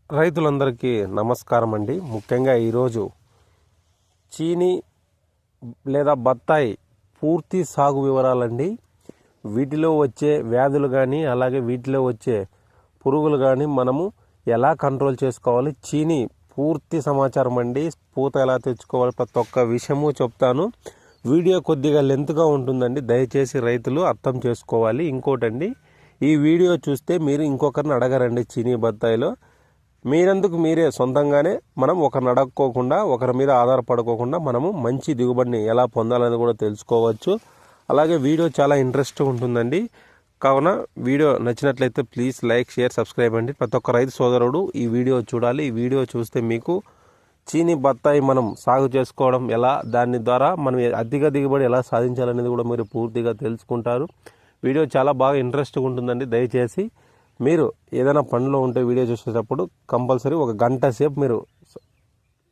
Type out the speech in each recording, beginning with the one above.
రైతులందరికీ నమస్కారం అండి. ముఖ్యంగా ఈరోజు చీని లేదా బత్తాయి పూర్తి సాగు వివరాలండి. వీటిలో వచ్చే వ్యాధులు కానీ అలాగే వీటిలో వచ్చే పురుగులు కానీ మనము ఎలా కంట్రోల్ చేసుకోవాలి, చీని పూర్తి సమాచారం అండి. పూత ఎలా తెచ్చుకోవాలి, ప్రతి ఒక్క విషయము చెప్తాను. వీడియో కొద్దిగా లెంత్గా ఉంటుందండి, దయచేసి రైతులు అర్థం చేసుకోవాలి. ఇంకోటండి, ఈ వీడియో చూస్తే మీరు ఇంకొకరిని అడగరండి. చీని బత్తాయిలో మీరందుకు మీరే సొంతంగానే మనం ఒకరిని అడగకోకుండా, ఒకరి మీద ఆధారపడుకోకుండా మనము మంచి దిగుబడిని ఎలా పొందాలని కూడా తెలుసుకోవచ్చు. అలాగే వీడియో చాలా ఇంట్రెస్ట్ ఉంటుందండి. కావున వీడియో నచ్చినట్లయితే ప్లీజ్ లైక్, షేర్, సబ్స్క్రైబ్ అండి. ప్రతి ఒక్క రైతు సోదరుడు ఈ వీడియో చూడాలి. ఈ వీడియో చూస్తే మీకు చీని బత్తాయి మనం సాగు చేసుకోవడం ఎలా, దాని ద్వారా మనం అధిక దిగుబడి ఎలా సాధించాలనేది కూడా మీరు పూర్తిగా తెలుసుకుంటారు. వీడియో చాలా బాగా ఇంట్రెస్ట్గా ఉంటుందండి. దయచేసి మీరు ఏదైనా పనిలో ఉంటే వీడియో చూసేటప్పుడు కంపల్సరీ ఒక గంట సేపు మీరు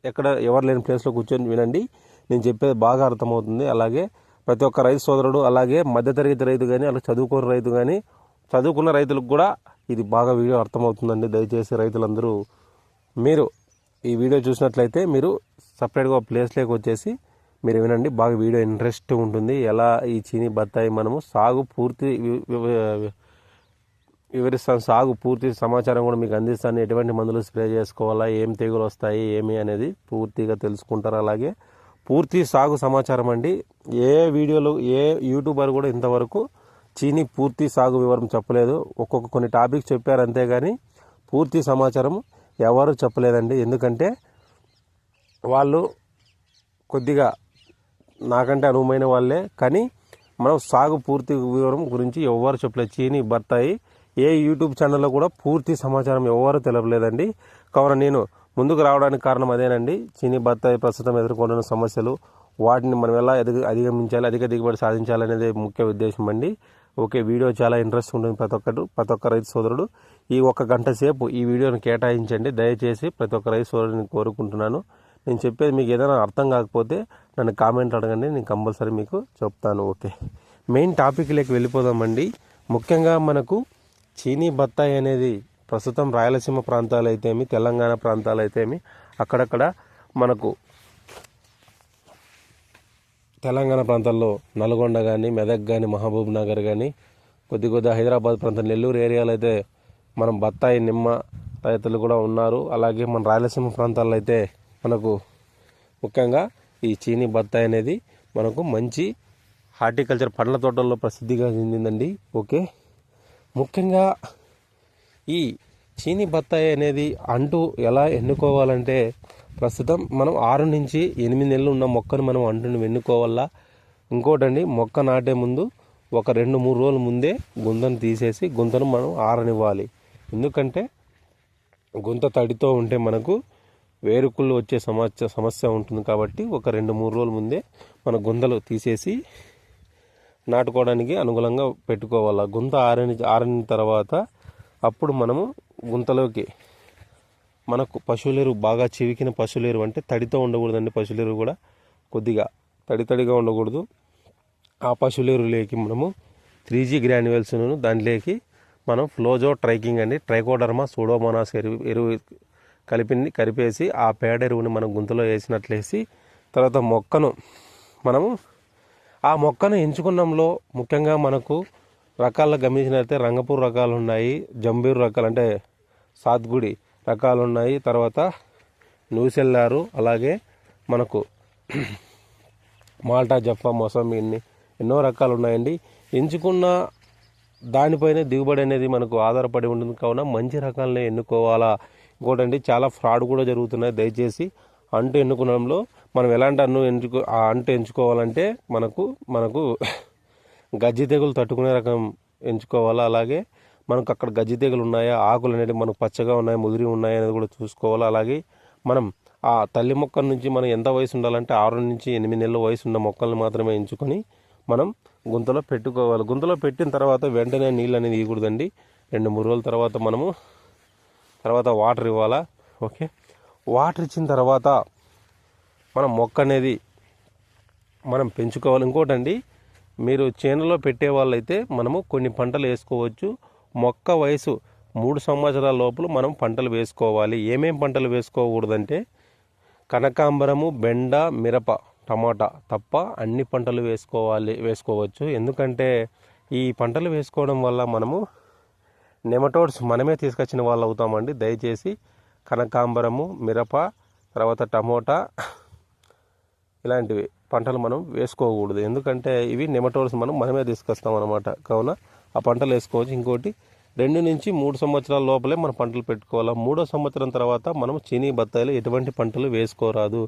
ఎక్కడ ఎవరు లేని ప్లేస్లో కూర్చొని వినండి. నేను చెప్పేది బాగా అర్థమవుతుంది. అలాగే ప్రతి ఒక్క రైతు సోదరుడు, అలాగే మధ్యతరగతి రైతు కానీ, అలాగే చదువుకున్న రైతు కానీ, చదువుకున్న రైతులకు కూడా ఇది బాగా వీడియో అర్థమవుతుందండి. దయచేసి రైతులందరూ మీరు ఈ వీడియో చూసినట్లయితే మీరు సపరేట్గా ప్లేస్లోకి వచ్చేసి మీరు వినండి. బాగా వీడియో ఇంట్రెస్ట్ ఉంటుంది. ఎలా ఈ చీని బత్తాయి మనము సాగు పూర్తి వివరిస్తాను. సాగు పూర్తి సమాచారం కూడా మీకు అందిస్తాను. ఎటువంటి మందులు స్ప్రే చేసుకోవాలా, ఏం తెగులు వస్తాయి, ఏమి అనేది పూర్తిగా తెలుసుకుంటారు. అలాగే పూర్తి సాగు సమాచారం అండి. ఏ వీడియోలు ఏ యూట్యూబర్ కూడా ఇంతవరకు చీని పూర్తి సాగు వివరం చెప్పలేదు. కొన్ని టాపిక్స్ చెప్పారు అంతేగాని పూర్తి సమాచారం ఎవరు చెప్పలేదండి. ఎందుకంటే వాళ్ళు కొద్దిగా నాకంటే అనుభవమైన వాళ్ళే, కానీ మనం సాగు పూర్తి వివరం గురించి ఎవరు చెప్పలేదు. చీని బత్తాయి ఏ యూట్యూబ్ ఛానల్లో కూడా పూర్తి సమాచారం ఎవరు తెలపలేదండి. కావున నేను ముందుకు రావడానికి కారణం అదేనండి. చీని బత్తాయి ప్రస్తుతం ఎదుర్కొంటున్న సమస్యలు, వాటిని మనం ఎలా అధిగమించాలి, అధిక దిగుబడి సాధించాలనేది ముఖ్య ఉద్దేశం అండి. ఓకే, వీడియో చాలా ఇంట్రెస్ట్ ఉంటుంది. ప్రతి ఒక్క రైతు సోదరుడు ఈ 1 గంట సేపు ఈ వీడియోని కేటాయించండి. దయచేసి ప్రతి ఒక్క రైతు సోదరుడిని కోరుకుంటున్నాను. నేను చెప్పేది మీకు ఏదైనా అర్థం కాకపోతే నన్ను కామెంట్ అడగండి, నేను కంపల్సరీ మీకు చెప్తాను. ఓకే, మెయిన్ టాపిక్లోకి వెళ్ళిపోదామండి. ముఖ్యంగా మనకు చీని బత్తాయి అనేది ప్రస్తుతం రాయలసీమ ప్రాంతాలు అయితేమి, తెలంగాణ ప్రాంతాలు అయితేమి, అక్కడక్కడ మనకు తెలంగాణ ప్రాంతాల్లో నల్గొండ కానీ, మెదక్ కానీ, మహబూబ్ నగర్ కానీ, కొద్దిగా హైదరాబాద్ ప్రాంతం, నెల్లూరు ఏరియాలో అయితే మనం బత్తాయి, నిమ్మ రైతులు కూడా ఉన్నారు. అలాగే మన రాయలసీమ ప్రాంతాల్లో అయితే మనకు ముఖ్యంగా ఈ చీని బత్తాయి అనేది మనకు మంచి హార్టికల్చర్ పండ్ల తోటల్లో ప్రసిద్ధిగా చెందిందండి. ఓకే, ముఖ్యంగా ఈ చీని బత్తాయి అనేది అంటు ఎలా ఎన్నుకోవాలంటే ప్రస్తుతం మనం 6 నుంచి 8 నెలలు ఉన్న మొక్కను మనం అంటుని ఎన్నుకోవాలా. ఇంకోటండి, మొక్క నాటే ముందు ఒక 2-3 రోజుల ముందే గుంతను తీసేసి గుంతను మనం ఆరనివ్వాలి. ఎందుకంటే గుంత తడితో ఉంటే మనకు వేరుకుళ్ళు వచ్చే సమస్య ఉంటుంది. కాబట్టి ఒక 2-3 రోజుల ముందే మన గుంతలు తీసేసి నాటుకోవడానికి అనుకూలంగా పెట్టుకోవాలి. గుంత ఆరిన తర్వాత అప్పుడు మనము గుంతలోకి మనకు పశువులేరు, బాగా చివికిన పశువులేరు, అంటే తడితో ఉండకూడదండి. పశువులేరు కూడా కొద్దిగా తడిగా ఉండకూడదు. ఆ పశువులేరులోకి మనము 3G గ్రాన్యువల్స్ను దాంట్లోకి మనం ఫ్లోజో ట్రైకింగ్ అండి, ట్రైకోడర్మా సూడోమోనాస్ ఎరువు కలిపేసి ఆ పేడ ఎరువుని మనం గుంతలో వేసినట్లేసి తర్వాత ఆ మొక్కను ఎంచుకున్నంలో ముఖ్యంగా మనకు రకాల్లో గమనించినట్లయితే రంగపూర్ రకాలు ఉన్నాయి, జంబీరు రకాలు అంటే సాత్గుడి రకాలు ఉన్నాయి, తర్వాత నూసెల్లారు, అలాగే మనకు మాల్టా, జఫా, మొసంబి, ఎన్నో రకాలు ఉన్నాయండి. ఎంచుకున్న దానిపైనే దిగుబడి అనేది మనకు ఆధారపడి ఉంటుంది. కావున మంచి రకాలనే ఎన్నుకోవాలా. ఇంకోటండి, చాలా ఫ్రాడ్ కూడా జరుగుతున్నాయి. దయచేసి అంటు ఎన్నుకోవడంలో మనం ఎలాంటి అంటు ఎంచుకోవాలంటే మనకు గజ్జి తెగులు తట్టుకునే రకం ఎంచుకోవాలా. అలాగే మనకు అక్కడ గజ్జి తెగులు ఉన్నాయా, ఆకులు అనేవి మనకు పచ్చగా ఉన్నాయా, ముదిరి ఉన్నాయా అనేది కూడా చూసుకోవాలి. అలాగే మనం ఆ తల్లి మొక్క నుంచి మనం ఎంత వయసు ఉండాలంటే 6 నుంచి 8 నెలల వయసు ఉన్న మొక్కలను మాత్రమే ఎంచుకొని మనం గుంతలో పెట్టుకోవాలి. గుంతలో పెట్టిన తర్వాత వెంటనే నీళ్ళు అనేది ఇవ్వకూడదండి. 2-3 రోజుల తర్వాత వాటర్ ఇవ్వాలా. ఓకే, వాటర్ ఇచ్చిన తర్వాత మనం మొక్క అనేది మనం పెంచుకోవాలి. ఇంకోటండి, మీరు చేనులో పెట్టే వాళ్ళైతే మనము కొన్ని పంటలు వేసుకోవచ్చు. మొక్క వయసు 3 సంవత్సరాల లోపల మనం పంటలు వేసుకోవాలి. ఏమేం పంటలు వేసుకోకూడదంటే కనకాంబరము, బెండ, మిరప, టమాటా తప్ప అన్ని పంటలు వేసుకోవచ్చు. ఎందుకంటే ఈ పంటలు వేసుకోవడం వల్ల మనము నెమటోడ్స్ మనమే తీసుకొచ్చిన వాళ్ళు అవుతామండి. దయచేసి కనకాంబరము, మిరప, తర్వాత టమోటా ఇలాంటివి పంటలు మనం వేసుకోకూడదు. ఎందుకంటే ఇవి నెమటోడ్స్ మనమే తీసుకొస్తాం అన్నమాట. కావున ఆ పంటలు వేసుకోవచ్చు. ఇంకోటి 2 నుంచి 3 సంవత్సరాల లోపలే మనం పంటలు పెట్టుకోవాలి. 3వ సంవత్సరం తర్వాత మనం చీనీ బత్తాయిలు ఎటువంటి పంటలు వేసుకోరాదు.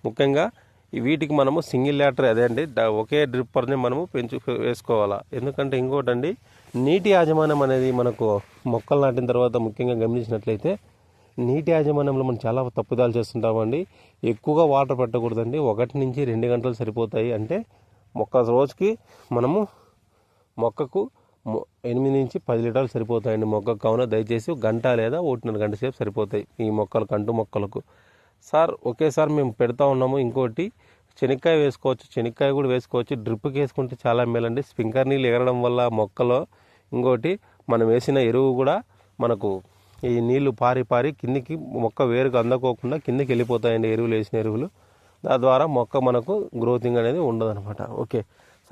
ముఖ్యంగా వీటికి మనము సింగిల్ లేటర్ అదే అండి ఒకే డ్రిప్పర్ని మనము వేసుకోవాలా. ఎందుకంటే ఇంకోటండి నీటి యాజమాన్యం అనేది మనకు మొక్కలు నాటిన తర్వాత ముఖ్యంగా గమనించినట్లయితే నీటి యాజమాన్యంలో మనం చాలా తప్పుదాలు చేస్తుంటామండి. ఎక్కువగా వాటర్ పెట్టకూడదండి. 1 నుంచి 2 గంటలు సరిపోతాయి. అంటే రోజుకి మనము మొక్కకు 8 నుంచి 10 లీటర్లు సరిపోతాయండి మొక్కకు. కావున దయచేసి గంట లేదా 1.5 గంట సేపు సరిపోతాయి ఈ మొక్కలకు, అంటు మొక్కలకు. సార్ ఒకేసారి మేము పెడతా ఉన్నాము. ఇంకోటి శనక్కాయ వేసుకోవచ్చు, శనక్కాయ కూడా వేసుకోవచ్చు. డ్రిప్కి వేసుకుంటే చాలా మేలండి. స్ప్రింక్లర్ నీళ్ళు ఎగరడం వల్ల మొక్కలో ఇంకోటి మనం వేసిన ఎరువు కూడా మనకు ఈ నీళ్లు పారి కిందికి మొక్క వేరుకు అందకోకుండా కిందికి వెళ్ళిపోతాయండి ఎరువులు, వేసిన ఎరువులు. దాని ద్వారా మొక్క మనకు గ్రోతింగ్ అనేది ఉండదన్నమాట. ఓకే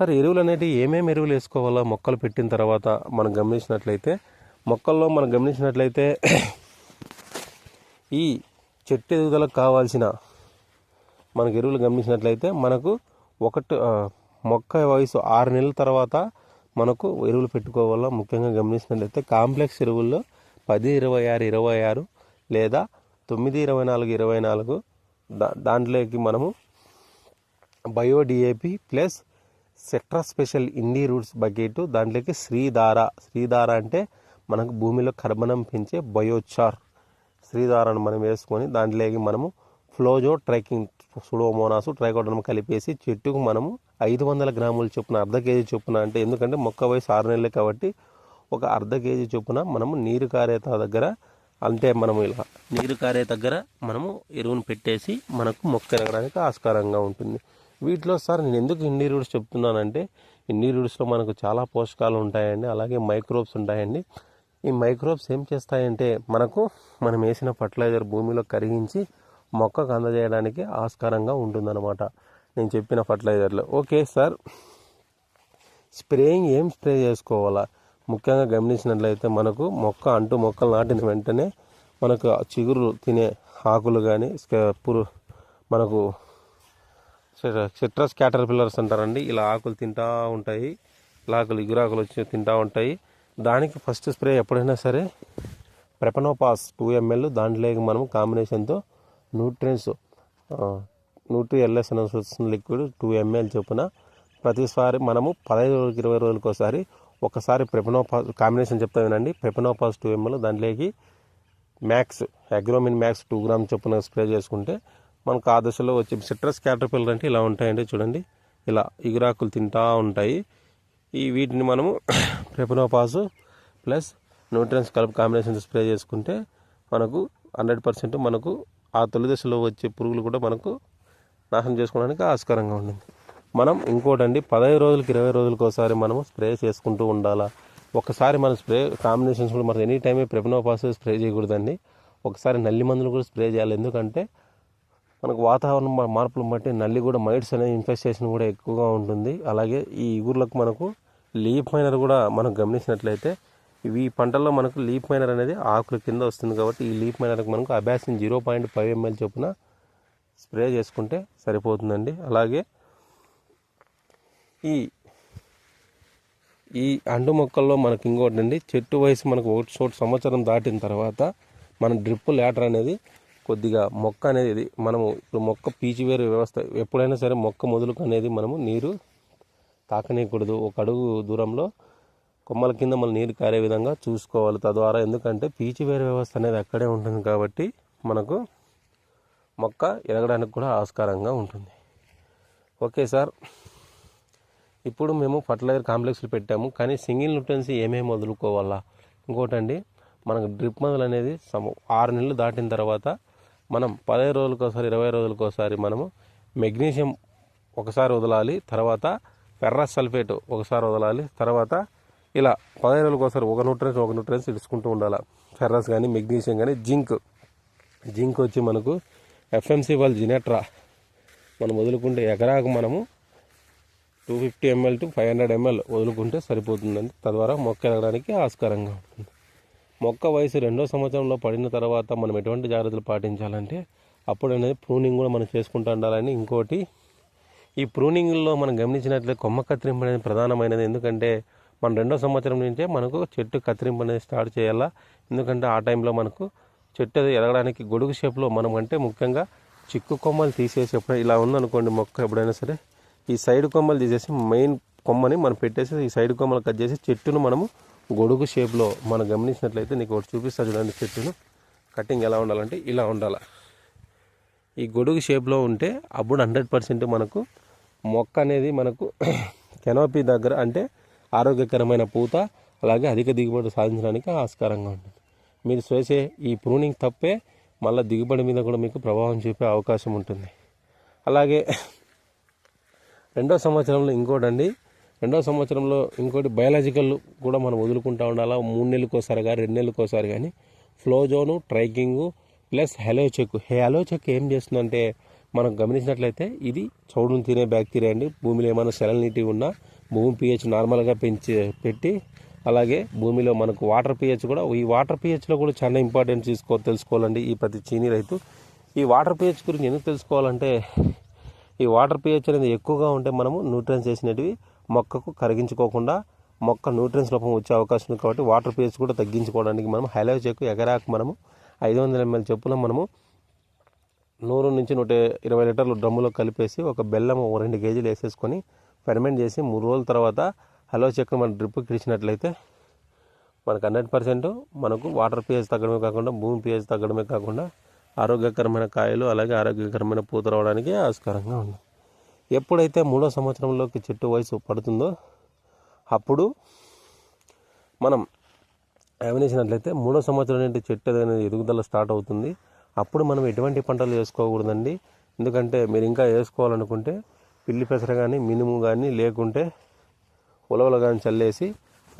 సార్, ఎరువులు అనేవి ఏమేమి ఎరువులు వేసుకోవాలా మొక్కలు పెట్టిన తర్వాత మనం గమనించినట్లయితే మొక్కల్లో మనం గమనించినట్లయితే ఈ చెట్టు ఎదుగుదలకు కావాల్సిన మనకు ఎరువులు గమనించినట్లయితే మనకు మొక్క వయసు 6 నెలల తర్వాత మనకు ఎరువులు పెట్టుకోవాలా. ముఖ్యంగా గమనించినట్లయితే కాంప్లెక్స్ ఎరువుల్లో 10-26-26 లేదా 9-24-24 దాంట్లోకి మనము బయో డిఏపి ప్లస్ సెట్రా స్పెషల్ ఇండి రూట్స్ బకెట్, దాంట్లోకి శ్రీధార అంటే మనకు భూమిలో కర్బనం పెంచే బయోచార్ శ్రీధారాన్ని మనం వేసుకొని దాంట్లోకి మనము ఫ్లోజో ట్రైకింగ్ సుడోమోనాసు ట్రైకోడర్మా కలిపేసి చెట్టుకు మనము 500 గ్రాముల చొప్పున, అర్ధ కేజీ చొప్పున, అంటే ఎందుకంటే మొక్క వయసు 6 నెలలే కాబట్టి ఒక అర్ధ కేజీ చొప్పున మనము నీరు కారే దగ్గర, అంటే మనము ఇలా నీరు కారే దగ్గర మనము ఎరువును పెట్టేసి మనకు మొక్క ఎరగడానికి ఆస్కారంగా ఉంటుంది. వీటిలో సార్ నేను ఎందుకు ఇండి రూట్స్ చెప్తున్నానంటే ఇండి రూట్స్లో మనకు చాలా పోషకాలు ఉంటాయండి, అలాగే మైక్రోబ్స్ ఉంటాయండి. ఈ మైక్రోబ్స్ ఏం చేస్తాయంటే మనం వేసిన ఫర్టిలైజర్ భూమిలో కరిగించి మొక్కకు అందజేయడానికి ఆస్కారంగా ఉంటుందన్నమాట నేను చెప్పిన ఫర్టిలైజర్లో. ఓకే సార్, స్ప్రేయింగ్ ఏం స్ప్రే చేసుకోవాలా ముఖ్యంగా గమనించినట్లయితే మనకు మొక్కలు నాటిన వెంటనే మనకు చిగురు తినే ఆకులు కానీ మనకు సిట్రస్ క్యాటర్పిల్లర్స్ అంటారండి, ఇలా ఆకులు తింటూ ఉంటాయి, ఇలా ఇగురాకులు వచ్చి తింటూ ఉంటాయి. దానికి ఫస్ట్ స్ప్రే ఎప్పుడైనా సరే ప్రెపనోపాస్ 2 ml, దాంట్లోకి మనం కాంబినేషన్తో న్యూట్రీ ఎల్ఎస్ అని వస్తున్న లిక్విడ్ 2 ml చొప్పున ప్రతిసారి మనము 15-20 రోజులకు ఒకసారి ప్రెపనోపాస్ కాంబినేషన్ చెప్తా వినండి. ప్రెపనోపాస్ 2 ml, దాంట్లోకి అగ్రోమిన్ మ్యాక్స్ 2 grams చొప్పున స్ప్రే చేసుకుంటే మనకు ఆ దశలో వచ్చి సిట్రస్ క్యాటర్పిల్లర్ అంటే ఇలా ఉంటాయండి చూడండి, ఇలా ఇగురాకులు తింటూ ఉంటాయి. వీటిని మనము ప్రెపనోపాస్ ప్లస్ న్యూట్రియన్స్ కలిపి కాంబినేషన్ స్ప్రే చేసుకుంటే మనకు 100% మనకు ఆ తొలి దశలో వచ్చే పురుగులు కూడా మనకు నాశనం చేసుకోవడానికి ఆస్కారంగా ఉంటుంది. మనం ఇంకోటండి 15 రోజులకి 20 రోజులకు ఒకసారి మనము స్ప్రే చేసుకుంటూ ఉండాలా. ఒకసారి మన స్ప్రే కాంబినేషన్స్ కూడా మనం ఎనీ టైమే ప్రెపనోపాస్ స్ప్రే చేయకూడదండి. ఒకసారి నల్లి మందులు కూడా స్ప్రే చేయాలి. ఎందుకంటే మనకు వాతావరణం మార్పులను బట్టి నల్లి కూడా మైట్స్ అనే ఇన్ఫెస్టేషన్ కూడా ఎక్కువగా ఉంటుంది. అలాగే ఈ ఇగుర్లకు మనకు లీఫ్ మైనర్ కూడా మనం గమనించినట్లయితే ఈ పంటల్లో మనకు లీఫ్ మైనర్ అనేది ఆకుల కింద వస్తుంది కాబట్టి ఈ లీఫ్ మైనర్కి మనకు అబాసిన్ 0.5 ml చొప్పున స్ప్రే చేసుకుంటే సరిపోతుందండి. అలాగే ఈ అంటు మొక్కల్లో మనకి ఇంకోటి అండి, చెట్టు వయసు మనకు 1 సంవత్సరం దాటిన తర్వాత మన డ్రిప్ లేటర్ అనేది కొద్దిగా మొక్క అనేది మనము ఇప్పుడు మొక్క పీచివేరు వ్యవస్థ ఎప్పుడైనా సరే మొక్క మొదలుకు అనేది మనము నీరు తాకనీయకూడదు. 1 అడుగు దూరంలో కొమ్మల కింద మనం నీరు కారే విధంగా చూసుకోవాలి. తద్వారా ఎందుకంటే పీచివేరు వ్యవస్థ అనేది అక్కడే ఉంటుంది కాబట్టి మనకు మొక్క ఎదగడానికి కూడా ఆస్కారంగా ఉంటుంది. ఓకే సార్, ఇప్పుడు మేము ఫర్టిలైజర్ కాంప్లెక్స్లు పెట్టాము, కానీ సింగిల్ న్యూట్రియన్స్ ఏమేమి వదులుకోవాలా. ఇంకోటండి, మనకు డ్రిప్ మందులు అనేది 6 నెలలు దాటిన తర్వాత మనం 15 రోజులకు ఒకసారి 20 రోజులకు ఒకసారి మనము మెగ్నీషియం ఒకసారి వదలాలి, తర్వాత ఫెర్రస్ సల్ఫేట్ ఒకసారి వదలాలి, తర్వాత ఇలా 15 రోజులకు ఒకసారి ఒక న్యూట్రియన్స్ ఇడుచుకుంటూ ఉండాలి. ఫెర్రస్ కానీ మెగ్నీషియం కానీ జింక్ వచ్చి మనకు ఎఫ్ఎంసి వాళ్ళ జినెట్రా మనం వదులుకుంటే ఎకరాకు మనము 250 ml to 500 ml వదులుకుంటే సరిపోతుందండి. తద్వారా మొక్క ఎదగడానికి ఆస్కారంగా ఉంటుంది. మొక్క వయసు 2వ సంవత్సరంలో పడిన తర్వాత మనం ఎటువంటి జాగ్రత్తలు పాటించాలంటే అప్పుడు అనేది ప్రూనింగ్ కూడా మనం చేసుకుంటూ ఉండాలని. ఇంకోటి, ఈ ప్రూనింగ్లో మనం గమనించినట్లయితే కొమ్మ కత్తిరింపు అనేది ప్రధానమైనది. ఎందుకంటే మన 2వ సంవత్సరం నుంచే మనకు చెట్టు కత్తిరింపు అనేది స్టార్ట్ చేయాలా. ఎందుకంటే ఆ టైంలో మనకు చెట్టు అది ఎదగడానికి గొడుగు షేప్లో మనం అంటే ముఖ్యంగా చిక్కు కొమ్మలు తీసేసి ఎప్పుడైనా ఇలా ఉందనుకోండి మొక్క, ఎప్పుడైనా సరే ఈ సైడ్ కొమ్మలు తీసేసి మెయిన్ కొమ్మని మనం పెట్టేసి ఈ సైడ్ కొమ్మలు కట్ చేసి చెట్టును మనము గొడుగు షేప్లో మనం గమనించినట్లయితే నీకు ఒకటి చూపిస్తా చూడండి. చెట్టును కటింగ్ ఎలా ఉండాలంటే ఇలా ఉండాలి. ఈ గొడుగు షేప్లో ఉంటే అప్పుడు 100% మనకు మొక్క అనేది మనకు కెనోపీ దగ్గర అంటే ఆరోగ్యకరమైన పూత అలాగే అధిక దిగుబడి సాధించడానికి ఆస్కారంగా ఉంటుంది. మీరు చేసే ఈ ప్రూనింగ్ తప్పే మళ్ళీ దిగుబడి మీద కూడా మీకు ప్రభావం చూపే అవకాశం ఉంటుంది. అలాగే 2వ సంవత్సరంలో ఇంకోటి బయాలజికల్ కూడా మనం వదులుకుంటూ ఉండాలా. 3 నెలలకోసారి కానీ 2 నెలలకోసారి కానీ ఫ్లోజోను, ట్రైకింగు ప్లస్ హెలోచెక్ ఏం చేస్తుందంటే మనం గమనించినట్లయితే ఇది చౌడును తినే బ్యాక్టీరియా అండి. భూమిలో ఏమైనా సెలనిటీ ఉన్నా భూమి pH నార్మల్గా పెట్టి అలాగే భూమిలో మనకు వాటర్ pH కూడా, ఈ వాటర్ pHలో కూడా చాలా ఇంపార్టెంట్ తెలుసుకోవాలండి ఈ ప్రతి చీనీ రైతు. ఈ వాటర్ pH గురించి ఎందుకు తెలుసుకోవాలంటే ఈ వాటర్ pH అనేది ఎక్కువగా ఉంటే మనము న్యూట్రియన్స్ చేసినవి మొక్కకు కరిగించుకోకుండా మొక్క న్యూట్రియన్స్ లోపం వచ్చే అవకాశం ఉంది. కాబట్టి వాటర్ pH కూడా తగ్గించుకోవడానికి మనం హెలోచెక్ ఎకరాకు మనము 500 ml చొప్పున మనము 100 నుంచి 120 లీటర్లు డ్రమ్ములో కలిపేసి ఒక బెల్లం 2 కేజీలు వేసేసుకొని ఫెర్మెంట్ చేసి 3 రోజుల తర్వాత హెలోచెక్ మన డ్రిప్కి ఇచ్చినట్లయితే మనకు 100% మనకు వాటర్ pH తగ్గడమే కాకుండా భూమి pH తగ్గడమే కాకుండా ఆరోగ్యకరమైన కాయలు అలాగే ఆరోగ్యకరమైన పూత రావడానికి ఆస్కారంగా ఉంది. ఎప్పుడైతే 3వ సంవత్సరంలోకి చెట్టు వయసు పడుతుందో అప్పుడు మనం గమనించినట్లయితే 3వ సంవత్సరం నుండి చెట్టు అనేది ఎదుగుదల స్టార్ట్ అవుతుంది. అప్పుడు మనం ఎటువంటి పంటలు వేసుకోకూడదండి. ఎందుకంటే మీరు ఇంకా వేసుకోవాలనుకుంటే పిల్లి పెసర కానీ మినుము కానీ లేకుంటే ఉలవలు కానీ చల్లేసి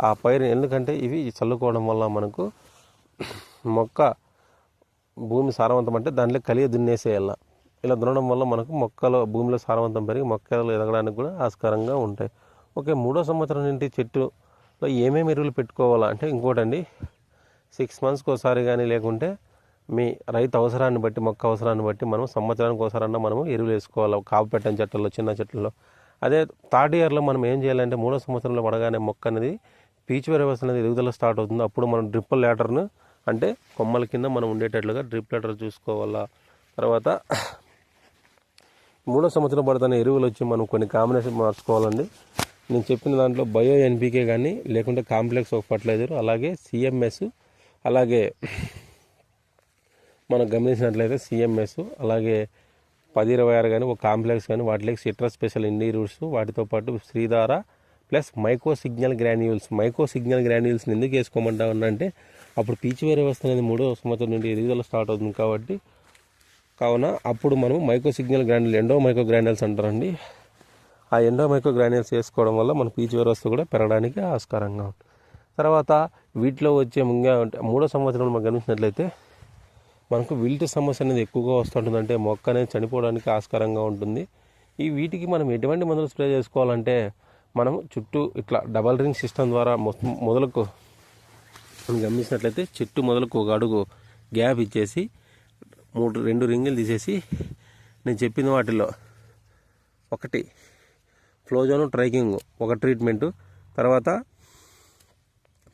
ఆ పైరు, ఎందుకంటే ఇవి చల్లుకోవడం వల్ల మనకు మొక్క భూమి సారవంతం అంటే దాంట్లో కలిగి దున్నేసేయాల. ఇలా దున్నడం వల్ల మనకు మొక్కలో భూమిలో సారవంతం పెరిగి మొక్కలు ఎదగడానికి కూడా ఆస్కారంగా ఉంటాయి. ఓకే, 3వ సంవత్సరం నుండి చెట్టులో ఏమేమి ఎరువులు పెట్టుకోవాలా అంటే ఇంకోటండి, 6 monthsకి ఒకసారి కానీ లేకుంటే మీ రైతు అవసరాన్ని బట్టి మొక్క అవసరాన్ని బట్టి మనం సంవత్సరానికి ఒకసారన్నా మనము ఎరువులు వేసుకోవాలి. కాపు పెట్టని చెట్లలో చిన్న చెట్లలో. అదే 3rd yearలో మనం ఏం చేయాలంటే 3వ సంవత్సరంలో పడగానే మొక్క అనేది పీచు వ్యవస్థ అనేది ఎదుగుదల స్టార్ట్ అవుతుంది. అప్పుడు మనం డ్రిప్ లేటర్ను అంటే కొమ్మల కింద మనం ఉండేటట్లుగా డ్రిప్ లెటర్ చూసుకోవాలా. తర్వాత 3వ సంవత్సరం పడుతున్న ఎరువులు వచ్చి మనం కొన్ని కాంబినేషన్ మార్చుకోవాలండి. నేను చెప్పిన దాంట్లో బయో ఎన్పికే కానీ లేకుంటే కాంప్లెక్స్ ఒక ఫర్టిలైజర్ అలాగే సిఎంఎస్ అలాగే మనం గమనించినట్లయితే సిఎంఎస్ అలాగే 10-26 కానీ ఒక కాంప్లెక్స్ కానీ వాటికి సిట్రస్ స్పెషల్ ఇండి రూట్స్ వాటితో పాటు శ్రీధార ప్లస్ మైక్రో సిగ్నల్ గ్రాన్యూల్స్ని ఎందుకు వేసుకోమంటా అంటే అప్పుడు పీచు వ్యవస్థ అనేది 3వ సంవత్సరం నుండి ఎదుగుదల స్టార్ట్ అవుతుంది కాబట్టి కావున అప్పుడు మనం micro signal granule endo micro granules అంటారండి. ఆ ఎండో మైక్రో గ్రాన్యూల్స్ వేసుకోవడం వల్ల మన పీచు వ్యవస్థ కూడా పెరగడానికి ఆస్కారంగా ఉంటుంది. తర్వాత వీటిలో వచ్చే ముంగా 3వ సంవత్సరంలో మనం గమనించినట్లయితే మనకు విల్ట్ సమస్య అనేది ఎక్కువగా వస్తుంటుంది. అంటే మొక్క అనేది చనిపోవడానికి ఆస్కారంగా ఉంటుంది. వీటికి మనం ఎటువంటి మందులు స్ప్రే చేసుకోవాలంటే మనం చుట్టూ ఇట్లా డబల్ రింగ్ సిస్టమ్ ద్వారా మొదలకు మనం గమనించినట్లయితే చెట్టు మొదలకు ఒక అడుగు గ్యాప్ ఇచ్చేసి 2 రింగులు తీసేసి నేను చెప్పిన వాటిలో ఒకటి ఫ్లోజోను ట్రైకింగ్ ఒక ట్రీట్మెంటు, తర్వాత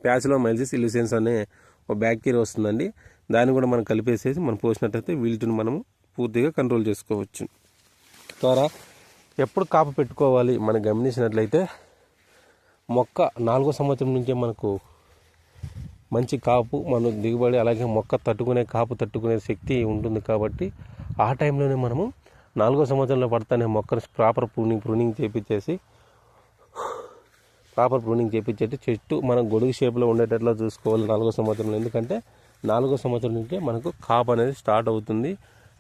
ప్యాసిలోమైసిస్ ఇల్యూసెన్స్ అనే ఒక బ్యాక్టీరియా వస్తుందండి. దాన్ని కూడా మనం కలిపేసేసి మనం పోసినట్లయితే వీటిని మనము పూర్తిగా కంట్రోల్ చేసుకోవచ్చు. ద్వారా ఎప్పుడు కాపు పెట్టుకోవాలి మనం గమనించినట్లయితే మొక్క 4వ సంవత్సరం నుంచే మనకు మంచి కాపు మన దిగుబడి అలాగే మొక్క కాపు తట్టుకునే శక్తి ఉంటుంది. కాబట్టి ఆ టైంలోనే మనము 4వ సంవత్సరంలో పడతానే మొక్కను ప్రాపర్ ప్రూనింగ్ చేపించేసి చెట్టు మనం గొడుగు షేప్లో ఉండేటట్లు చూసుకోవాలి 4వ సంవత్సరంలో. ఎందుకంటే 4వ సంవత్సరం నుంచే మనకు కాపు అనేది స్టార్ట్ అవుతుంది.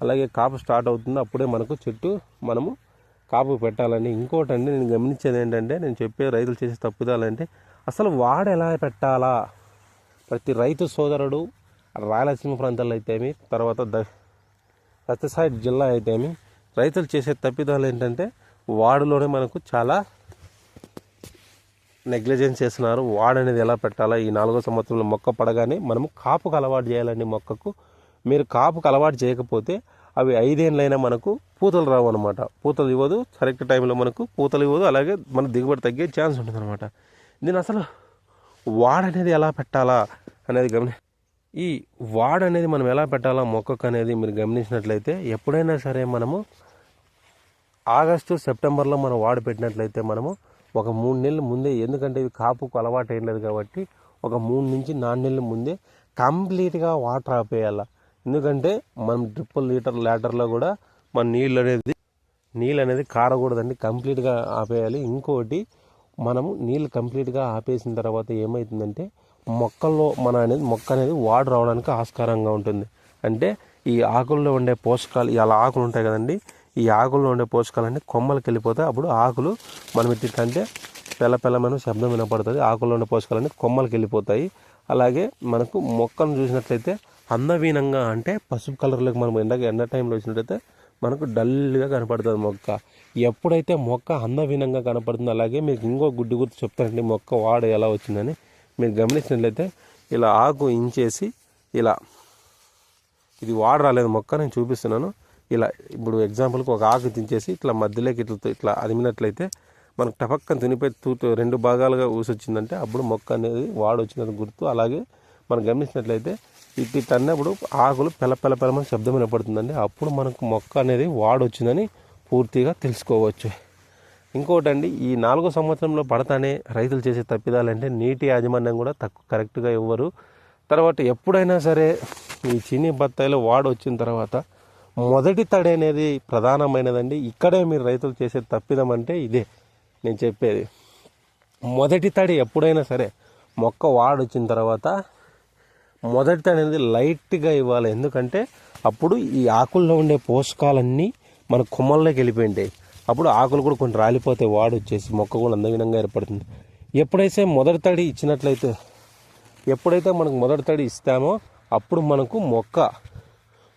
అలాగే కాపు స్టార్ట్ అవుతుంది అప్పుడే మనకు చెట్టు మనము కాపు పెట్టాలండి. ఇంకోటండి నేను గమనించేది ఏంటంటే నేను చెప్పే రైతులు చేసే తప్పుదాలంటే అసలు వాడు ఎలా పెట్టాలా, ప్రతి రైతు సోదరుడు రాయలసీమ ప్రాంతాల్లో అయితేమి, తర్వాత సత్యసాయి జిల్లా అయితేమి రైతులు చేసే తప్పిదాలు ఏంటంటే వాడులోనే మనకు చాలా నెగ్లిజెన్స్ చేస్తున్నారు. వాడు అనేది ఎలా పెట్టాలా, ఈ 4వ సంవత్సరంలో మొక్క పడగానే మనము కాపుకు అలవాటు చేయాలండి. మొక్కకు మీరు కాపుకు అలవాటు చేయకపోతే అవి 5 ఏళ్ళైనా మనకు పూతలు రావు అనమాట. పూతలు ఇవ్వదు, కరెక్ట్ టైంలో మనకు పూతలు ఇవ్వదు, అలాగే మన దిగుబడి తగ్గే ఛాన్స్ ఉంటుంది అనమాట. దీని అసలు వాడనేది ఎలా పెట్టాలా అనేది ఈ వాడనేది మనం ఎలా పెట్టాలా మొక్కకు అనేది మీరు గమనించినట్లయితే, ఎప్పుడైనా సరే మనము ఆగస్టు సెప్టెంబర్లో మనం వాడు పెట్టినట్లయితే మనము ఒక 3 నెలల ముందే, ఎందుకంటే ఇవి కాపుకు అలవాటు అయినది కాబట్టి ఒక 3 నుంచి 4 నెలల ముందే కంప్లీట్గా వాటర్ ఆపేయాలి. ఎందుకంటే మనం డ్రిప్ లీటర్లో కూడా మన నీళ్ళు అనేది కారకూడదండి, కంప్లీట్గా ఆపేయాలి. ఇంకోటి, మనము నీళ్ళు కంప్లీట్గా ఆపేసిన తర్వాత ఏమవుతుందంటే మొక్కల్లో మొక్క అనేది వాడు రావడానికి ఆస్కారంగా ఉంటుంది. అంటే ఈ ఆకుల్లో ఉండే పోషకాలు, ఇలా ఆకులు ఉంటాయి కదండి, ఈ ఆకుల్లో ఉండే పోషకాలన్నీ కొమ్మలకి వెళ్ళిపోతాయి. అప్పుడు ఆకులు మనం ఇట్లంటే పెళ్ళమైన శబ్దం వినపడుతుంది. ఆకుల్లో ఉండే పోషకాలన్నీ కొమ్మలకి వెళ్ళిపోతాయి. అలాగే మనకు మొక్కను చూసినట్లయితే అందహీనంగా, అంటే పసుపు కలర్లోకి మనం ఎండ టైంలో వచ్చినట్లయితే మనకు డల్గా కనపడుతుంది మొక్క. ఎప్పుడైతే మొక్క అందహీనంగా కనపడుతుందో, అలాగే మీకు ఇంకో గుర్తు చెప్తానండి మొక్క వాడు ఎలా వచ్చిందని. మీరు గమనించినట్లయితే ఇలా ఆకు ఇంచేసి ఇలా, ఇది వాడు రాలేదు మొక్క, నేను చూపిస్తున్నాను. ఇలా ఇప్పుడు ఎగ్జాంపుల్కి ఒక ఆకు తించేసి ఇట్లా మధ్యలోకి ఇట్లా అదిమినట్లయితే మనకు టపక్కన తినిపోయి 2 భాగాలుగా ఊసొచ్చిందంటే అప్పుడు మొక్క అనేది వాడు వచ్చినది గుర్తు. అలాగే మనం గమనించినట్లయితే ఇట్లా అన్నప్పుడు ఆకులు పెళ్ళమని శబ్దం వినపడుతుందండి, అప్పుడు మనకు మొక్క అనేది వాడు వచ్చిందని పూర్తిగా తెలుసుకోవచ్చు. ఇంకోటండి, ఈ 4వ సంవత్సరంలో పడతానే రైతులు చేసే తప్పిదాలంటే నీటి యాజమాన్యం కూడా కరెక్ట్గా ఇవ్వరు. తర్వాత ఎప్పుడైనా సరే ఈ చీనీ బత్తాయిలో వాడు వచ్చిన తర్వాత మొదటి తడి అనేది ప్రధానమైనదండి. ఇక్కడే మీరు రైతులు చేసే తప్పిదం అంటే ఇదే నేను చెప్పేది. మొదటి తడి ఎప్పుడైనా సరే మొక్క వాడు వచ్చిన తర్వాత మొదటి తడి అనేది లైట్గా ఇవ్వాలి. ఎందుకంటే అప్పుడు ఈ ఆకుల్లో ఉండే పోషకాలన్నీ మన కొమ్మల్లోకి వెళ్ళిపోయింటాయి. అప్పుడు ఆకులు కూడా కొన్ని రాలిపోతాయి, వాడు వచ్చేసి మొక్క కూడా అందవినంగా ఏర్పడుతుంది. ఎప్పుడైతే మొదటి తడి ఇచ్చినట్లయితే, ఎప్పుడైతే మనకు మొదటి తడి ఇస్తామో అప్పుడు మనకు మొక్క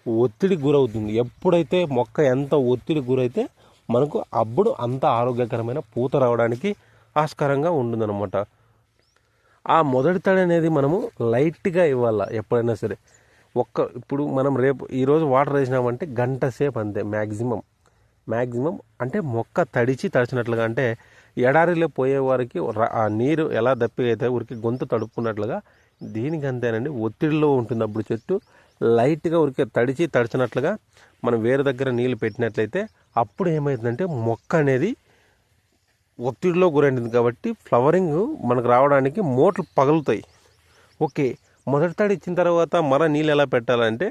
ఒత్తిడికి గురవుతుంది. ఎప్పుడైతే మొక్క ఎంత ఒత్తిడికి గురైతే మనకు అప్పుడు అంత ఆరోగ్యకరమైన పూత రావడానికి ఆస్కారంగా ఉంటుందన్నమాట. ఆ మొదటి తడి అనేది మనము లైట్గా ఇవ్వాలి ఎప్పుడైనా సరే. ఇప్పుడు మనం ఈరోజు వాటర్ వేసినామంటే గంట సేపు అంతే మ్యాక్సిమం. అంటే మొక్క తడిచినట్లుగా, అంటే ఎడారిలో పోయే వారికి ఆ నీరు ఎలా దప్పిగా అయితే ఊరికి గొంతు తడుపుకున్నట్లుగా దీనికి అంతేనండి. ఒత్తిడిలో ఉంటుంది అప్పుడు చెట్టు. లైట్గా ఊరికే తడిచినట్లుగా మనం వేరే దగ్గర నీళ్ళు పెట్టినట్లయితే అప్పుడు ఏమవుతుందంటే మొక్క అనేది ఒత్తిడిలో గురైంది కాబట్టి ఫ్లవరింగ్ మనకు రావడానికి మోట్లు పగులుతాయి. ఓకే, మొదటి తడి ఇచ్చిన తర్వాత మళ్ళీ నీళ్ళు ఎలా పెట్టాలంటే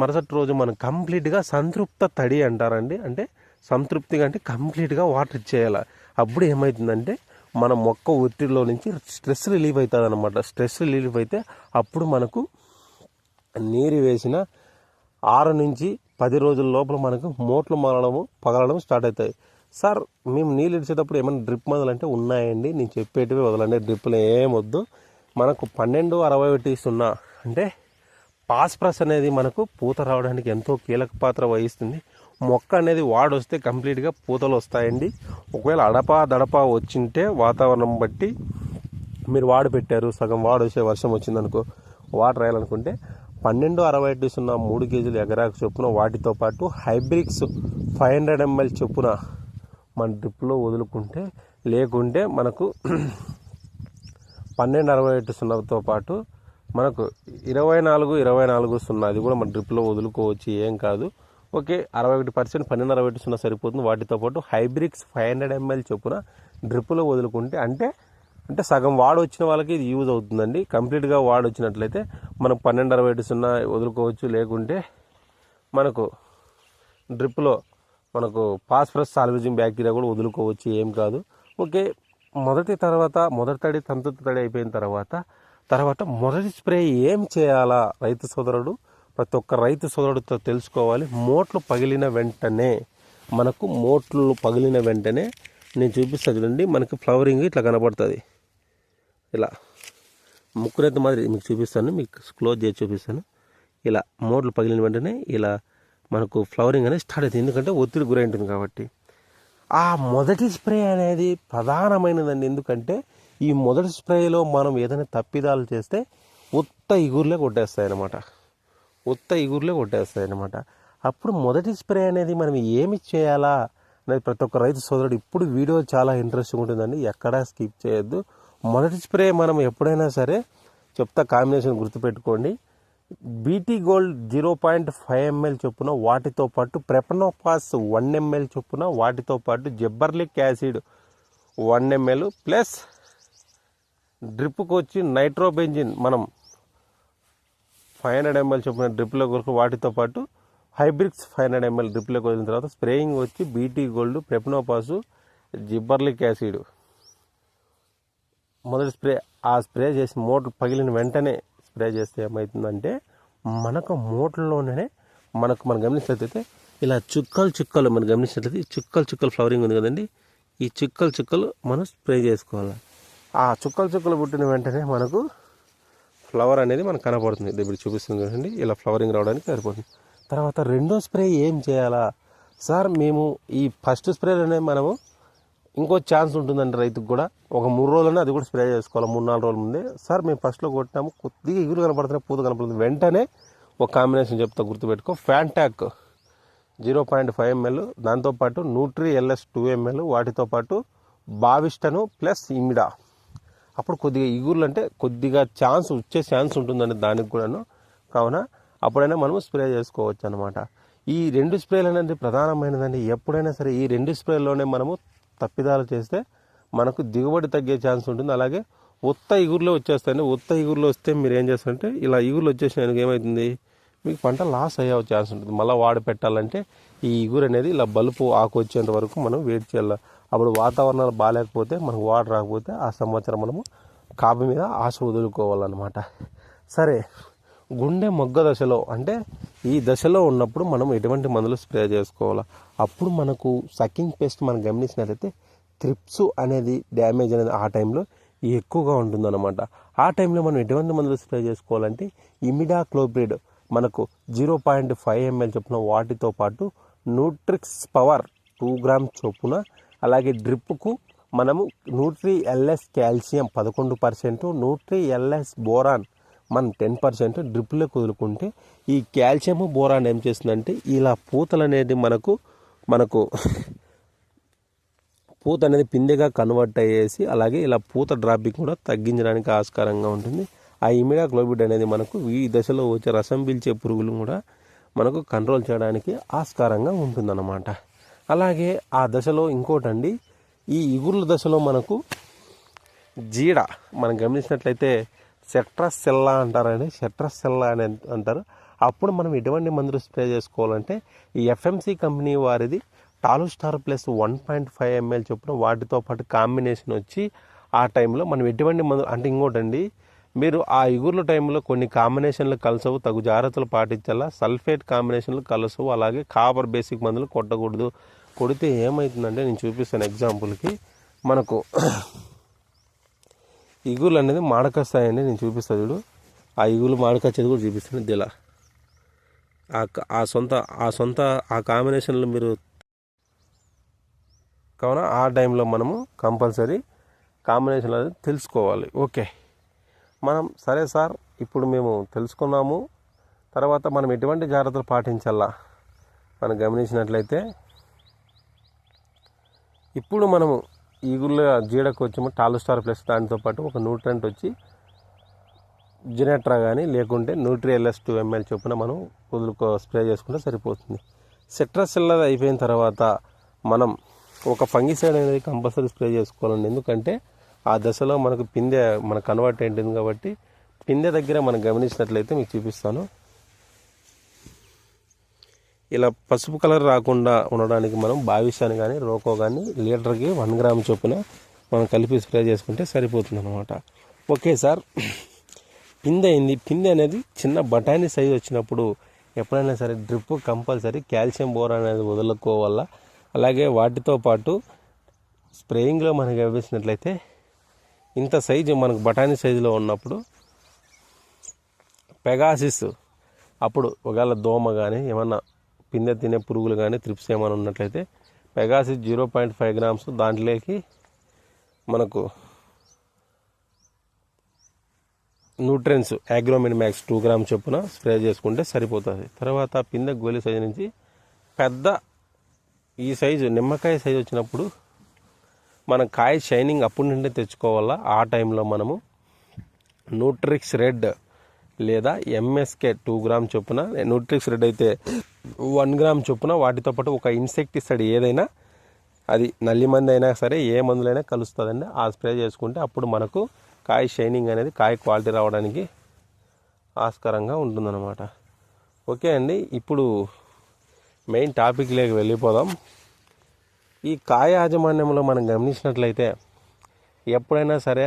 మరుసటి రోజు మనం కంప్లీట్గా సంతృప్త తడి అంటారండి. అంటే సంతృప్తిగా అంటే కంప్లీట్గా వాటర్ ఇచ్చేయాలి. అప్పుడు ఏమవుతుందంటే మన మొక్క ఒత్తిడిలో నుంచి స్ట్రెస్ రిలీఫ్ అవుతుంది అనమాట. స్ట్రెస్ రిలీఫ్ అయితే అప్పుడు మనకు నీరు వేసిన 6 నుంచి 10 రోజుల లోపల మనకు మోట్లు పగలడం స్టార్ట్ అవుతాయి. సార్, మేము నీళ్ళు ఇచ్చేటప్పుడు ఏమైనా డ్రిప్ మొదలంటే ఉన్నాయండి, నేను చెప్పేటివి వదలండి, డ్రిప్లు ఏమొద్దు. మనకు 12-61 అంటే పాస్ప్రస్ అనేది మనకు పూత రావడానికి ఎంతో కీలక పాత్ర వహిస్తుంది. మొక్క అనేది వాడు వస్తే కంప్లీట్గా పూతలు వస్తాయండి. ఒకవేళ దడప వచ్చింటే వాతావరణం బట్టి మీరు వాడు పెట్టారు, సగం వాడు వచ్చే వర్షం వచ్చిందనుకో, వాటర్ వేయాలనుకుంటే 12-60-0 3 కేజీలు ఎకరాకు చొప్పున, వాటితో పాటు హైబ్రిక్స్ 500 ml చొప్పున మన డ్రిప్లో వదులుకుంటే, లేకుంటే మనకు 12-60-0తో పాటు మనకు 24-24-0 అది కూడా మన డ్రిప్లో వదులుకోవచ్చు, ఏం కాదు. ఓకే, 61% 12-60-0 సరిపోతుంది. వాటితో పాటు హైబ్రిక్స్ 500 ml చొప్పున డ్రిప్లో వదులుకుంటే అంటే సగం వాడు వచ్చిన వాళ్ళకి ఇది యూజ్ అవుతుందండి. కంప్లీట్గా వాడు వచ్చినట్లయితే మనం 12-60-0 వదులుకోవచ్చు, లేకుంటే మనకు డ్రిప్లో మనకు ఫాస్ఫరస్ సాల్వేజింగ్ బ్యాక్టీరియా కూడా వదులుకోవచ్చు, ఏం కాదు. ఓకే, మొదటి తడి సంతృప్త తడి అయిపోయిన తర్వాత మొదటి స్ప్రే ఏం చేయాలా రైతు సోదరుడు, ప్రతి ఒక్క రైతు సోదరుడితో తెలుసుకోవాలి. మోట్లు పగిలిన వెంటనే నేను చూపిస్తా చూడండి, మనకి ఫ్లవరింగ్ ఇట్లా కనపడుతుంది. ఇలా ముక్కురెత్త మాదిరి మీకు చూపిస్తాను, మీకు క్లోజ్ చేసి చూపిస్తాను. ఇలా మోటార్లు పగిలిన వెంటనే ఇలా మనకు ఫ్లవరింగ్ అనేది స్టార్ట్ అవుతుంది, ఎందుకంటే ఒత్తిడి గురై ఉంటుంది కాబట్టి. ఆ మొదటి స్ప్రే అనేది ప్రధానమైనదండి, ఎందుకంటే ఈ మొదటి స్ప్రేలో మనం ఏదైనా తప్పిదాలు చేస్తే ఉత్త ఇగురులే కొట్టేస్తాయన్నమాట, అప్పుడు మొదటి స్ప్రే అనేది మనం ఏమి చేయాలా అనేది ప్రతి ఒక్క రైతు సోదరుడు ఇప్పుడు వీడియో చాలా ఇంట్రెస్టింగ్ ఉంటుందండి, ఎక్కడా స్కిప్ చేయొద్దు. మొదటి స్ప్రే మనం ఎప్పుడైనా సరే చెప్తా, కాంబినేషన్ గుర్తుపెట్టుకోండి. బీటీ గోల్డ్ 0.5 ml చొప్పున, వాటితో పాటు ప్రెపనోపాస్ 1 ml చొప్పున, వాటితో పాటు జిబ్బర్లిక్ యాసిడ్ 1 ml ప్లస్ డ్రిప్కి వచ్చి నైట్రోబెంజిన్ మనం 500 ml చొప్పున డ్రిప్లో కొరకు, వాటితో పాటు హైబ్రిక్స్ 500 ml డ్రిప్లోకి వదిలిన తర్వాత స్ప్రేయింగ్ వచ్చి బీటీ గోల్డ్, ప్రెపనోపాసు, జిబ్బర్లిక్ యాసిడ్ మొదటి స్ప్రే. ఆ స్ప్రే చేసి మోటార్ పగిలిన వెంటనే స్ప్రే చేస్తే ఏమవుతుందంటే మనకు మోటార్లోనే మనం గమనించినట్లయితే ఇలా చుక్కలు మనం గమనించినట్లయితే చుక్కలు ఫ్లవరింగ్ ఉంది కదండి, ఈ చుక్కలు మనం స్ప్రే చేసుకోవాలి. ఆ చుక్కలు పుట్టిన వెంటనే మనకు ఫ్లవర్ అనేది మనకు కనపడుతుంది. ఇప్పుడు చూపిస్తుంది కదండి, ఇలా ఫ్లవరింగ్ రావడానికి సరిపోతుంది. తర్వాత రెండో స్ప్రే ఏం చేయాలా సార్, మేము ఈ ఫస్ట్ స్ప్రేలోనే మనము ఇంకో ఛాన్స్ ఉంటుందండి రైతుకు కూడా, ఒక 3 రోజులనే అది కూడా స్ప్రే చేసుకోవాలి, 3-4 రోజుల ముందే. సార్ మేము ఫస్ట్లో కొట్టాము, కొద్దిగా ఇగురు కనపడుతున్నాయి, పూత కనపడుతుంది, వెంటనే ఒక కాంబినేషన్ చెప్తా గుర్తుపెట్టుకో. ఫ్యాంటాక్ 0.5 ml, దాంతోపాటు న్యూట్రీ LS 2 ml, వాటితో పాటు బావిస్టను ప్లస్ ఇమిడా. అప్పుడు కొద్దిగా ఇగుర్లు అంటే కొద్దిగా వచ్చే ఛాన్స్ ఉంటుందండి దానికి కూడాను, కావున అప్పుడైనా మనము స్ప్రే చేసుకోవచ్చు అనమాట. ఈ 2 స్ప్రేలు అనేది ప్రధానమైనదండి. ఎప్పుడైనా సరే ఈ 2 స్ప్రేల్లోనే మనము తప్పిదాలు చేస్తే మనకు దిగుబడి తగ్గే ఛాన్స్ ఉంటుంది. అలాగే ఉత్త ఇగురులో వచ్చేస్తాయండి. ఉత్త ఇగురులో వస్తే మీరు ఏం చేస్తారంటే, ఇలా ఇగురులు వచ్చేసినానికి ఏమవుతుంది, మీకు పంట లాస్ అయ్యే ఛాన్స్ ఉంటుంది. మళ్ళీ వాడి పెట్టాలంటే ఈ ఇగురు అనేది ఇలా బలుపు ఆకు వచ్చేంత వరకు మనం వెయిట్ చేయాలి. అప్పుడు వాతావరణాలు బాగాలేకపోతే, మనకు వాటర్ రాకపోతే ఆ సంవత్సరం మనము కాపు మీద ఆశ వదులుకోవాలన్నమాట. సరే, గుండె మొగ్గ దశలో అంటే ఈ దశలో ఉన్నప్పుడు మనం ఎటువంటి మందులు స్ప్రే చేసుకోవాలా, అప్పుడు మనకు సకింగ్ పెస్ట్ మనం గమనించినట్లయితే త్రిప్స్ అనేది డ్యామేజ్ అనేది ఆ టైంలో ఎక్కువగా ఉంటుందన్నమాట. ఆ టైంలో మనం ఎటువంటి మందులు స్ప్రే చేసుకోవాలంటే ఇమిడాక్లోప్రిడ్ మనకు 0.5 ml చొప్పున, వాటితో పాటు న్యూట్రిక్స్ పవర్ 2 grams చొప్పున, అలాగే డ్రిప్కు మనము Nutri LS calcium 11%, Nutri LS boron మనం 10% డ్రిప్లో కుదులుకుంటే, ఈ కాల్షియము బోరాన్ ఏం చేస్తుందంటే ఇలా పూతలు అనేది మనకు పూత అనేది పిందెగా కన్వర్ట్ అయ్యేసి, అలాగే ఇలా పూత డ్రాపింగ్ కూడా తగ్గించడానికి ఆస్కారంగా ఉంటుంది. ఆ ఇమిడాక్లోపిడ్ అనేది మనకు ఈ దశలో వచ్చే రసం పీల్చే పురుగులు కూడా మనకు కంట్రోల్ చేయడానికి ఆస్కారంగా ఉంటుందన్నమాట. అలాగే ఆ దశలో ఇంకోటండి, ఈ ఇగుర్ల దశలో మనకు జీడ మనం గమనించినట్లయితే సెట్రాసెల్లా అంటారండి, సెట్రాసెల్లా అని అంటారు. అప్పుడు మనం ఎటువంటి మందులు స్ప్రే చేసుకోవాలంటే ఈ FMC కంపెనీ వారిది టాలుస్టార్ ప్లస్ 1.5 ml చొప్పున, వాటితో పాటు కాంబినేషన్ వచ్చి ఆ టైంలో మనం ఎటువంటి మందులు అంటే ఇంకోటండి, మీరు ఆ ఇగుర్ల టైంలో కొన్ని కాంబినేషన్లు కలసవు, తగు జాగ్రత్తలు పాటించాలా. సల్ఫేట్ కాంబినేషన్లు కలసవు, అలాగే కాపర్ బేసిక్ మందులు కొట్టకూడదు. కొడితే ఏమవుతుందంటే నేను చూపిస్తాను ఎగ్జాంపుల్కి, మనకు ఇగుర్లు అనేది మాడకొస్తాయండి. నేను చూపిస్తాను చూడు, ఆ ఇగుర్లు మాడకొచ్చేది కూడా చూపిస్తాను. ఇలా ఆ కాంబినేషన్లు మీరు కావున ఆ టైంలో మనము కంపల్సరీ కాంబినేషన్ అనేది తెలుసుకోవాలి. ఓకే, మనం సరే సార్ ఇప్పుడు మేము తెలుసుకున్నాము, తర్వాత మనం ఎటువంటి జాగ్రత్తలు పాటించాలా మనం గమనించినట్లయితే, ఇప్పుడు మనము ఈగుళ్ళ జీడకు వచ్చి టాలుస్టార్ ప్లస్ దానితో పాటు ఒక న్యూట్రెంట్ వచ్చి జినెట్రా కానీ లేకుంటే న్యూట్రీ LS 2 ml చొప్పున మనం స్ప్రే చేసుకుంటే సరిపోతుంది. సెట్రాసెల్లా అయిపోయిన తర్వాత మనం ఒక ఫంగిసైడ్ అనేది కంపల్సరీ స్ప్రే చేసుకోవాలండి. ఎందుకంటే ఆ దశలో మనకు పిందె కన్వర్ట్ అయింటుంది కాబట్టి, పిందె దగ్గర మనం గమనించినట్లయితే మీకు చూపిస్తాను, ఇలా పసుపు కలర్ రాకుండా ఉండడానికి మనం బావిషాన్ని కానీ రోకో కానీ లీటర్కి 1 gram చొప్పున మనం కలిపి స్ప్రే చేసుకుంటే సరిపోతుంది అనమాట. ఓకే సార్, పిందె అయింది. పిందె అనేది చిన్న బఠానీ సైజు వచ్చినప్పుడు ఎప్పుడైనా సరే డ్రిప్ కంపల్సరీ కాల్షియం బోరాన్ అనేది వదులుకోవాలా. అలాగే వాటితో పాటు స్ప్రేయింగ్లో మనకు గమనించినట్లయితే ఇంత సైజు మనకు బఠానీ సైజులో ఉన్నప్పుడు పెగాసిస్ అప్పుడు ఒకవేళ దోమ కానీ ఏమన్నా పిందె తినే పురుగులు కానీ త్రిప్స్ ఏమైనా ఉన్నట్లయితే పెగాసిస్ 0.5 గ్రామ్స్ దాంట్లోకి మనకు న్యూట్రియన్స్ అగ్రోమిన్ మ్యాక్స్ 2 గ్రామ్ చొప్పున స్ప్రే చేసుకుంటే సరిపోతుంది. తర్వాత పిందె గోలి సైజు నుంచి పెద్ద ఈ సైజు నిమ్మకాయ సైజు వచ్చినప్పుడు మనం కాయ షైనింగ్ అప్పుడు నుండి తెచ్చుకోవాలా. ఆ టైంలో మనము న్యూట్రిక్స్ రెడ్ లేదా ఎంఎస్కే 2 గ్రామ్ చొప్పున, న్యూట్రిక్స్ రెడ్ అయితే 1 గ్రామ్ చొప్పున, వాటితో పాటు ఒక ఇన్సెక్టిసైడ్ ఏదైనా అది నల్లి మంది అయినా సరే ఏ మందులైనా కలుస్తుందండి. ఆ స్ప్రే చేసుకుంటే అప్పుడు మనకు కాయ షైనింగ్ అనేది కాయ క్వాలిటీ రావడానికి ఆస్కారంగా ఉంటుందన్నమాట. ఓకే అండి, ఇప్పుడు మెయిన్ టాపిక్లోకి వెళ్ళిపోదాం. ఈ కాయ యాజమాన్యంలో మనం గమనించినట్లయితే ఎప్పుడైనా సరే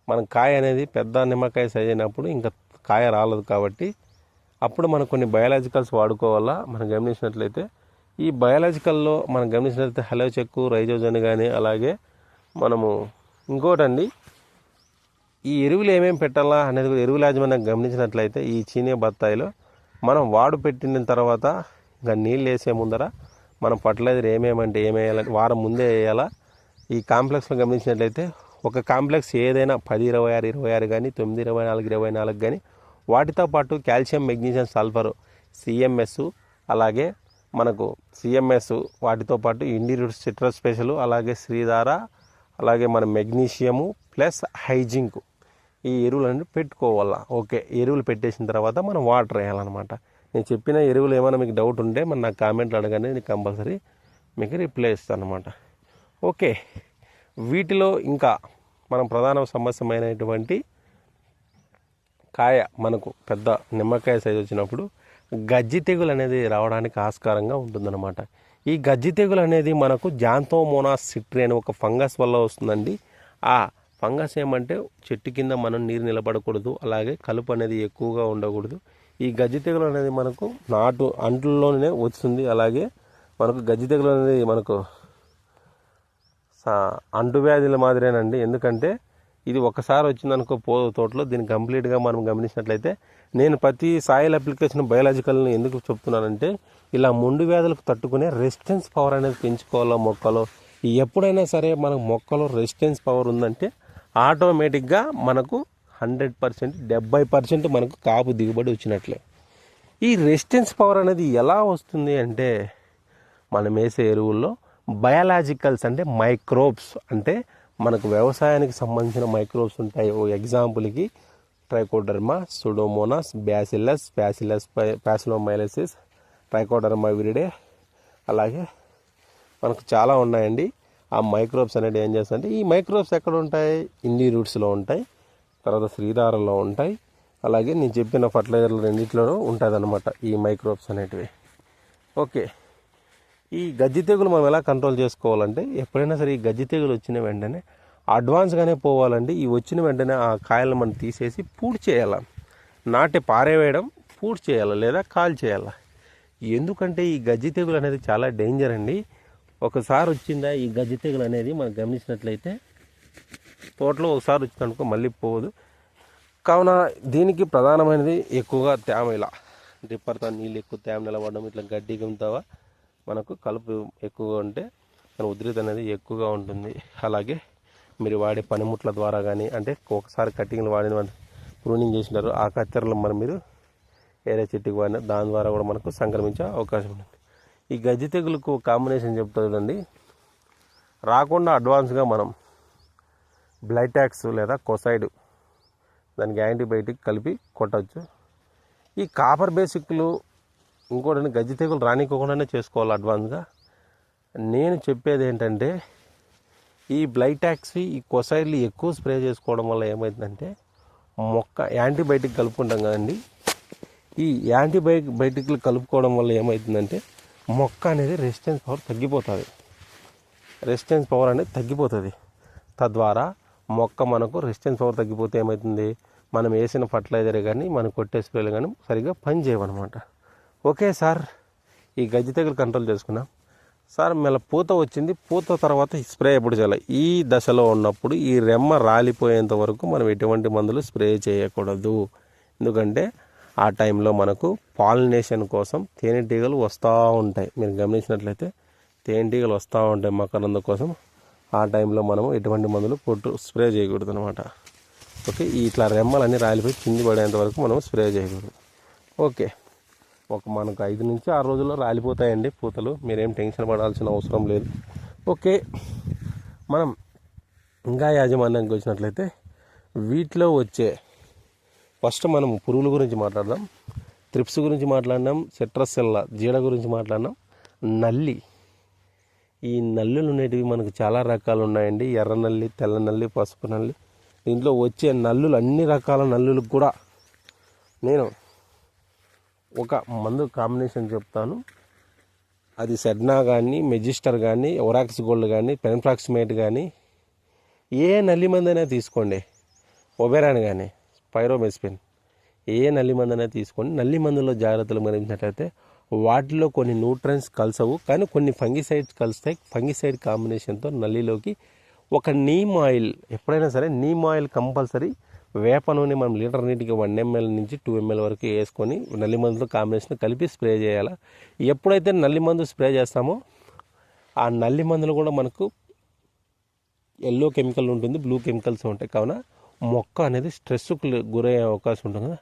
మన కాయ అనేది పెద్ద నిమ్మకాయ సైజ్ అయినప్పుడు ఇంకా కాయ రాలేదు కాబట్టి అప్పుడు మనం కొన్ని బయాలజికల్స్ వాడుకోవాలా. మనం గమనించినట్లయితే ఈ బయాలజికల్లో మనం గమనించినట్లయితే హలోచెక్కు, రైజోజన్ కానీ, అలాగే మనము ఇంకోటండి ఈ ఎరువులు ఏమేమి పెట్టాలా అనేది ఎరువుల యాజమాన్యం గమనించినట్లయితే ఈ చీనీ బత్తాయిలో మనం వాడు పెట్టిన తర్వాత ఇంకా నీళ్ళు వేసే ముందర మనం ఫర్టిలైజర్ ఏమేమంటే ఏమేయాలని వారం ముందే వేయాలా. ఈ కాంప్లెక్స్లో గమనించినట్లయితే ఒక కాంప్లెక్స్ ఏదైనా 10-26-26 కానీ 9-24-24 కానీ వాటితో పాటు కాల్షియం, మెగ్నీషియం, సల్ఫర్, సిఎంఎస్, అలాగే మనకు సిఎంఎస్ వాటితో పాటు ఇండి రూట్స్, సిట్రస్ స్పెషల్, అలాగే శ్రీధార, అలాగే మన మెగ్నీషియము ప్లస్ హైజింక్ ఈ ఎరువులన్నీ పెట్టుకోవాలా. ఓకే, ఎరువులు పెట్టేసిన తర్వాత మనం వాటర్ వేయాలన్నమాట. నేను చెప్పిన ఎరువులు ఏమైనా మీకు డౌట్ ఉంటే మన నాకు కామెంట్లు అడగండి, నేను కంపల్సరీ మీకు రిప్లై ఇస్తాను అన్నమాట. ఓకే, వీటిలో ఇంకా మనం ప్రధాన సమస్యమైనటువంటి కాయ మనకు పెద్ద నిమ్మకాయ సైజు వచ్చినప్పుడు గజ్జి తెగులు అనేది రావడానికి ఆస్కారంగా ఉంటుందన్నమాట. ఈ గజ్జి తెగులు అనేది మనకు జాంతోమోనాస్ సిట్రి అనే ఒక ఫంగస్ వల్ల వస్తుందండి. ఆ ఫంగస్ ఏమంటే చెట్టు కింద మనం నీరు నిలబడకూడదు, అలాగే కలుపు అనేది ఎక్కువగా ఉండకూడదు. ఈ గజ్జి తెగులు అనేది మనకు నాటు అంట్లలోనే వస్తుంది. అలాగే మనకు గజ్జి తెగులు అనేది మనకు అంటువ్యాధుల మాదిరేనండి. ఎందుకంటే ఇది ఒకసారి వచ్చిందనుకో తోటలో దీన్ని కంప్లీట్గా మనం గమనించినట్లయితే, నేను ప్రతి సాయిల్ అప్లికేషన్ బయాలజికల్ని ఎందుకు చెప్తున్నానంటే ఇలా మొండు వ్యాధులకు తట్టుకునే రెసిస్టెన్స్ పవర్ అనేది పెంచుకోవాలో మొక్కలో. ఎప్పుడైనా సరే మనకు మొక్కలో రెసిస్టెన్స్ పవర్ ఉందంటే ఆటోమేటిక్గా మనకు 100%, 70% మనకు కాపు దిగుబడి వచ్చినట్లే. ఈ రెసిస్టెన్స్ పవర్ అనేది ఎలా వస్తుంది అంటే మనం వేసే ఎరువుల్లో బయాలజికల్స్ అంటే మైక్రోబ్స్, అంటే మనకు వ్యవసాయానికి సంబంధించిన మైక్రోబ్స్ ఉంటాయి. ఎగ్జాంపుల్కి Trichoderma, Pseudomonas, Bacillus, Paecilomyces, Trichoderma viride, అలాగే మనకు చాలా ఉన్నాయండి. ఆ మైక్రోబ్స్ అనేది ఏం చేస్తాయంటే, ఈ మైక్రోబ్స్ ఎక్కడ ఉంటాయి? ఇండి రూట్స్లో ఉంటాయి, తర్వాత శ్రీధారలో ఉంటాయి, అలాగే నేను చెప్పిన ఫర్టిలైజర్లు రెండింటిలోనూ ఉంటుంది అన్నమాట ఈ మైక్రోబ్స్ అనేటివి. ఓకే, ఈ గజ్జి తెగులు మనం ఎలా కంట్రోల్ చేసుకోవాలంటే ఎప్పుడైనా సరే ఈ గజ్జి తెగులు వచ్చిన వెంటనే అడ్వాన్స్గానే పోవాలండి. ఈ వచ్చిన వెంటనే ఆ కాయలను మనం తీసేసి పూడ్ చేయాలి, నాటి పారేవేయడం, పూడ్ చేయాలి లేదా కాల్ చేయాలి. ఎందుకంటే ఈ గజ్జి తెగులు అనేది చాలా డేంజర్ అండి. ఒకసారి వచ్చిందా ఈ గజ్జి తెగులు అనేది మనం గమనించినట్లయితే తోటలో ఒకసారి వచ్చిందనుకో మళ్ళీ పోదు. కావున దీనికి ప్రధానమైనది ఎక్కువగా తేమ, ఇలా డ్రిప్పర్తో నీళ్ళు ఎక్కువ తేమ నిలబడడం, ఇట్లా గడ్డి గుంతావా మనకు కలుపు ఎక్కువగా ఉంటే మన ఉధృతి అనేది ఎక్కువగా ఉంటుంది. అలాగే మీరు వాడే పనిముట్ల ద్వారా కానీ, అంటే ఒకసారి కటింగ్లు వాడిన ప్రూనింగ్ చేసినారు ఆ కత్తెరలు మరి మీరు వేరే చెట్టుకు వాడిన దాని ద్వారా కూడా మనకు సంక్రమించే అవకాశం ఉంటుంది. ఈ గజ్జి తెగులకు కాంబినేషన్ చెప్తా చూడండి. రాకుండా అడ్వాన్స్గా మనం బ్లైటాక్స్ లేదా కొసైడ్, దానికి యాంటీబయాటిక్ కలిపి కొట్టవచ్చు. ఈ కాపర్ బేసిక్లు ఇంకోటి గజ్జి తెగులు రానికోకుండానే చేసుకోవాలి అడ్వాన్స్గా. నేను చెప్పేది ఏంటంటే ఈ బ్లైటాక్స్, ఈ కొసైడ్లు ఎక్కువ స్ప్రే చేసుకోవడం వల్ల ఏమవుతుందంటే మొక్క యాంటీబయాటిక్ కలుపుకుంటాం కదండి, ఈ యాంటీబయాటిక్లు కలుపుకోవడం వల్ల ఏమవుతుందంటే మొక్క అనేది రెసిస్టెన్స్ పవర్ అనేది తగ్గిపోతుంది. తద్వారా మొక్క మనకు రెసిస్టెన్స్ పవర్ తగ్గిపోతే ఏమవుతుంది, మనం వేసిన ఫర్టిలైజర్ కానీ మనం కొట్టే స్ప్రేలు కానీ సరిగ్గా పని చేయమన్నమాట. ఓకే సార్, ఈ గజ్జి తెగులు కంట్రోల్ చేసుకున్నాం సార్. మళ్ళీ పూత వచ్చింది, పూత తర్వాత స్ప్రే ఎప్పుడు చేయాలి? ఈ దశలో ఉన్నప్పుడు ఈ రెమ్మ రాలిపోయేంత వరకు మనం ఎటువంటి మందులు స్ప్రే చేయకూడదు. ఎందుకంటే ఆ టైంలో మనకు పాలినేషన్ కోసం తేనెటీగలు వస్తూ ఉంటాయి. మీరు గమనించినట్లయితే తేనెటీగలు వస్తూ ఉంటాయి మకరంద కోసం. ఆ టైంలో మనము ఎటువంటి మందులు స్ప్రే చేయకూడదు అనమాట. ఓకే, ఇట్లా రెమ్మలన్నీ రాలిపోయి కింది పడేంత వరకు మనం స్ప్రే చేయకూడదు. ఓకే, మనకు 5 నుంచి 6 రోజుల్లో రాలిపోతాయండి పూతలు. మీరేం టెన్షన్ పడాల్సిన అవసరం లేదు. ఓకే, మనం ఇంకా యాజమాన్యానికి వచ్చినట్లయితే వీటిలో వచ్చే ఫస్ట్ మనం పురుగుల గురించి మాట్లాడదాం. త్రిప్స్ గురించి మాట్లాడినాం, సెట్రస్సెల్లా జీడ గురించి మాట్లాడినాం. నల్లి, ఈ నల్లులు అనేటివి మనకు చాలా రకాలు ఉన్నాయండి. ఎర్ర నల్లి, తెల్ల నల్లి, పసుపు నల్లి. దీంట్లో వచ్చే నల్లులు అన్ని రకాల నల్లులకు కూడా నేను ఒక మందు కాంబినేషన్ చెప్తాను. అది సెడ్నా కానీ, మెజిస్టర్ కానీ, ఒరాక్స్ గోల్డ్ కానీ, పెన్ఫ్రాక్సిమేట్ కానీ, ఏ నల్లి మందైనా తీసుకోండి, ఒబెరాన్ కానీ, పైరోమెస్పిన్, ఏ నల్లి మందైనా తీసుకోండి. నల్లి మందులో జాగ్రత్తలు గమనించినట్లయితే వాటిలో కొన్ని న్యూట్రియన్స్ కలసవు, కానీ కొన్ని ఫంగిసైడ్స్ కలుస్తాయి. ఫంగిసైడ్ కాంబినేషన్తో నల్లిలోకి ఒక నీమ్ ఆయిల్, ఎప్పుడైనా సరే నీమ్ ఆయిల్ కంపల్సరీ. వేప నూనె మనం లీటర్ నీటికి 1 ml నుంచి 2 ml వరకు వేసుకొని నల్లి మందుతో కాంబినేషన్ కలిపి స్ప్రే చేయాలి. ఎప్పుడైతే నల్లి మందు స్ప్రే చేస్తామో ఆ నల్లి మందులు కూడా మనకు ఎల్లో కెమికల్ ఉంటుంది, బ్లూ కెమికల్స్ ఉంటాయి. కావున మొక్క అనేది స్ట్రెస్కు గురయ్యే అవకాశం ఉంటుంది కదా.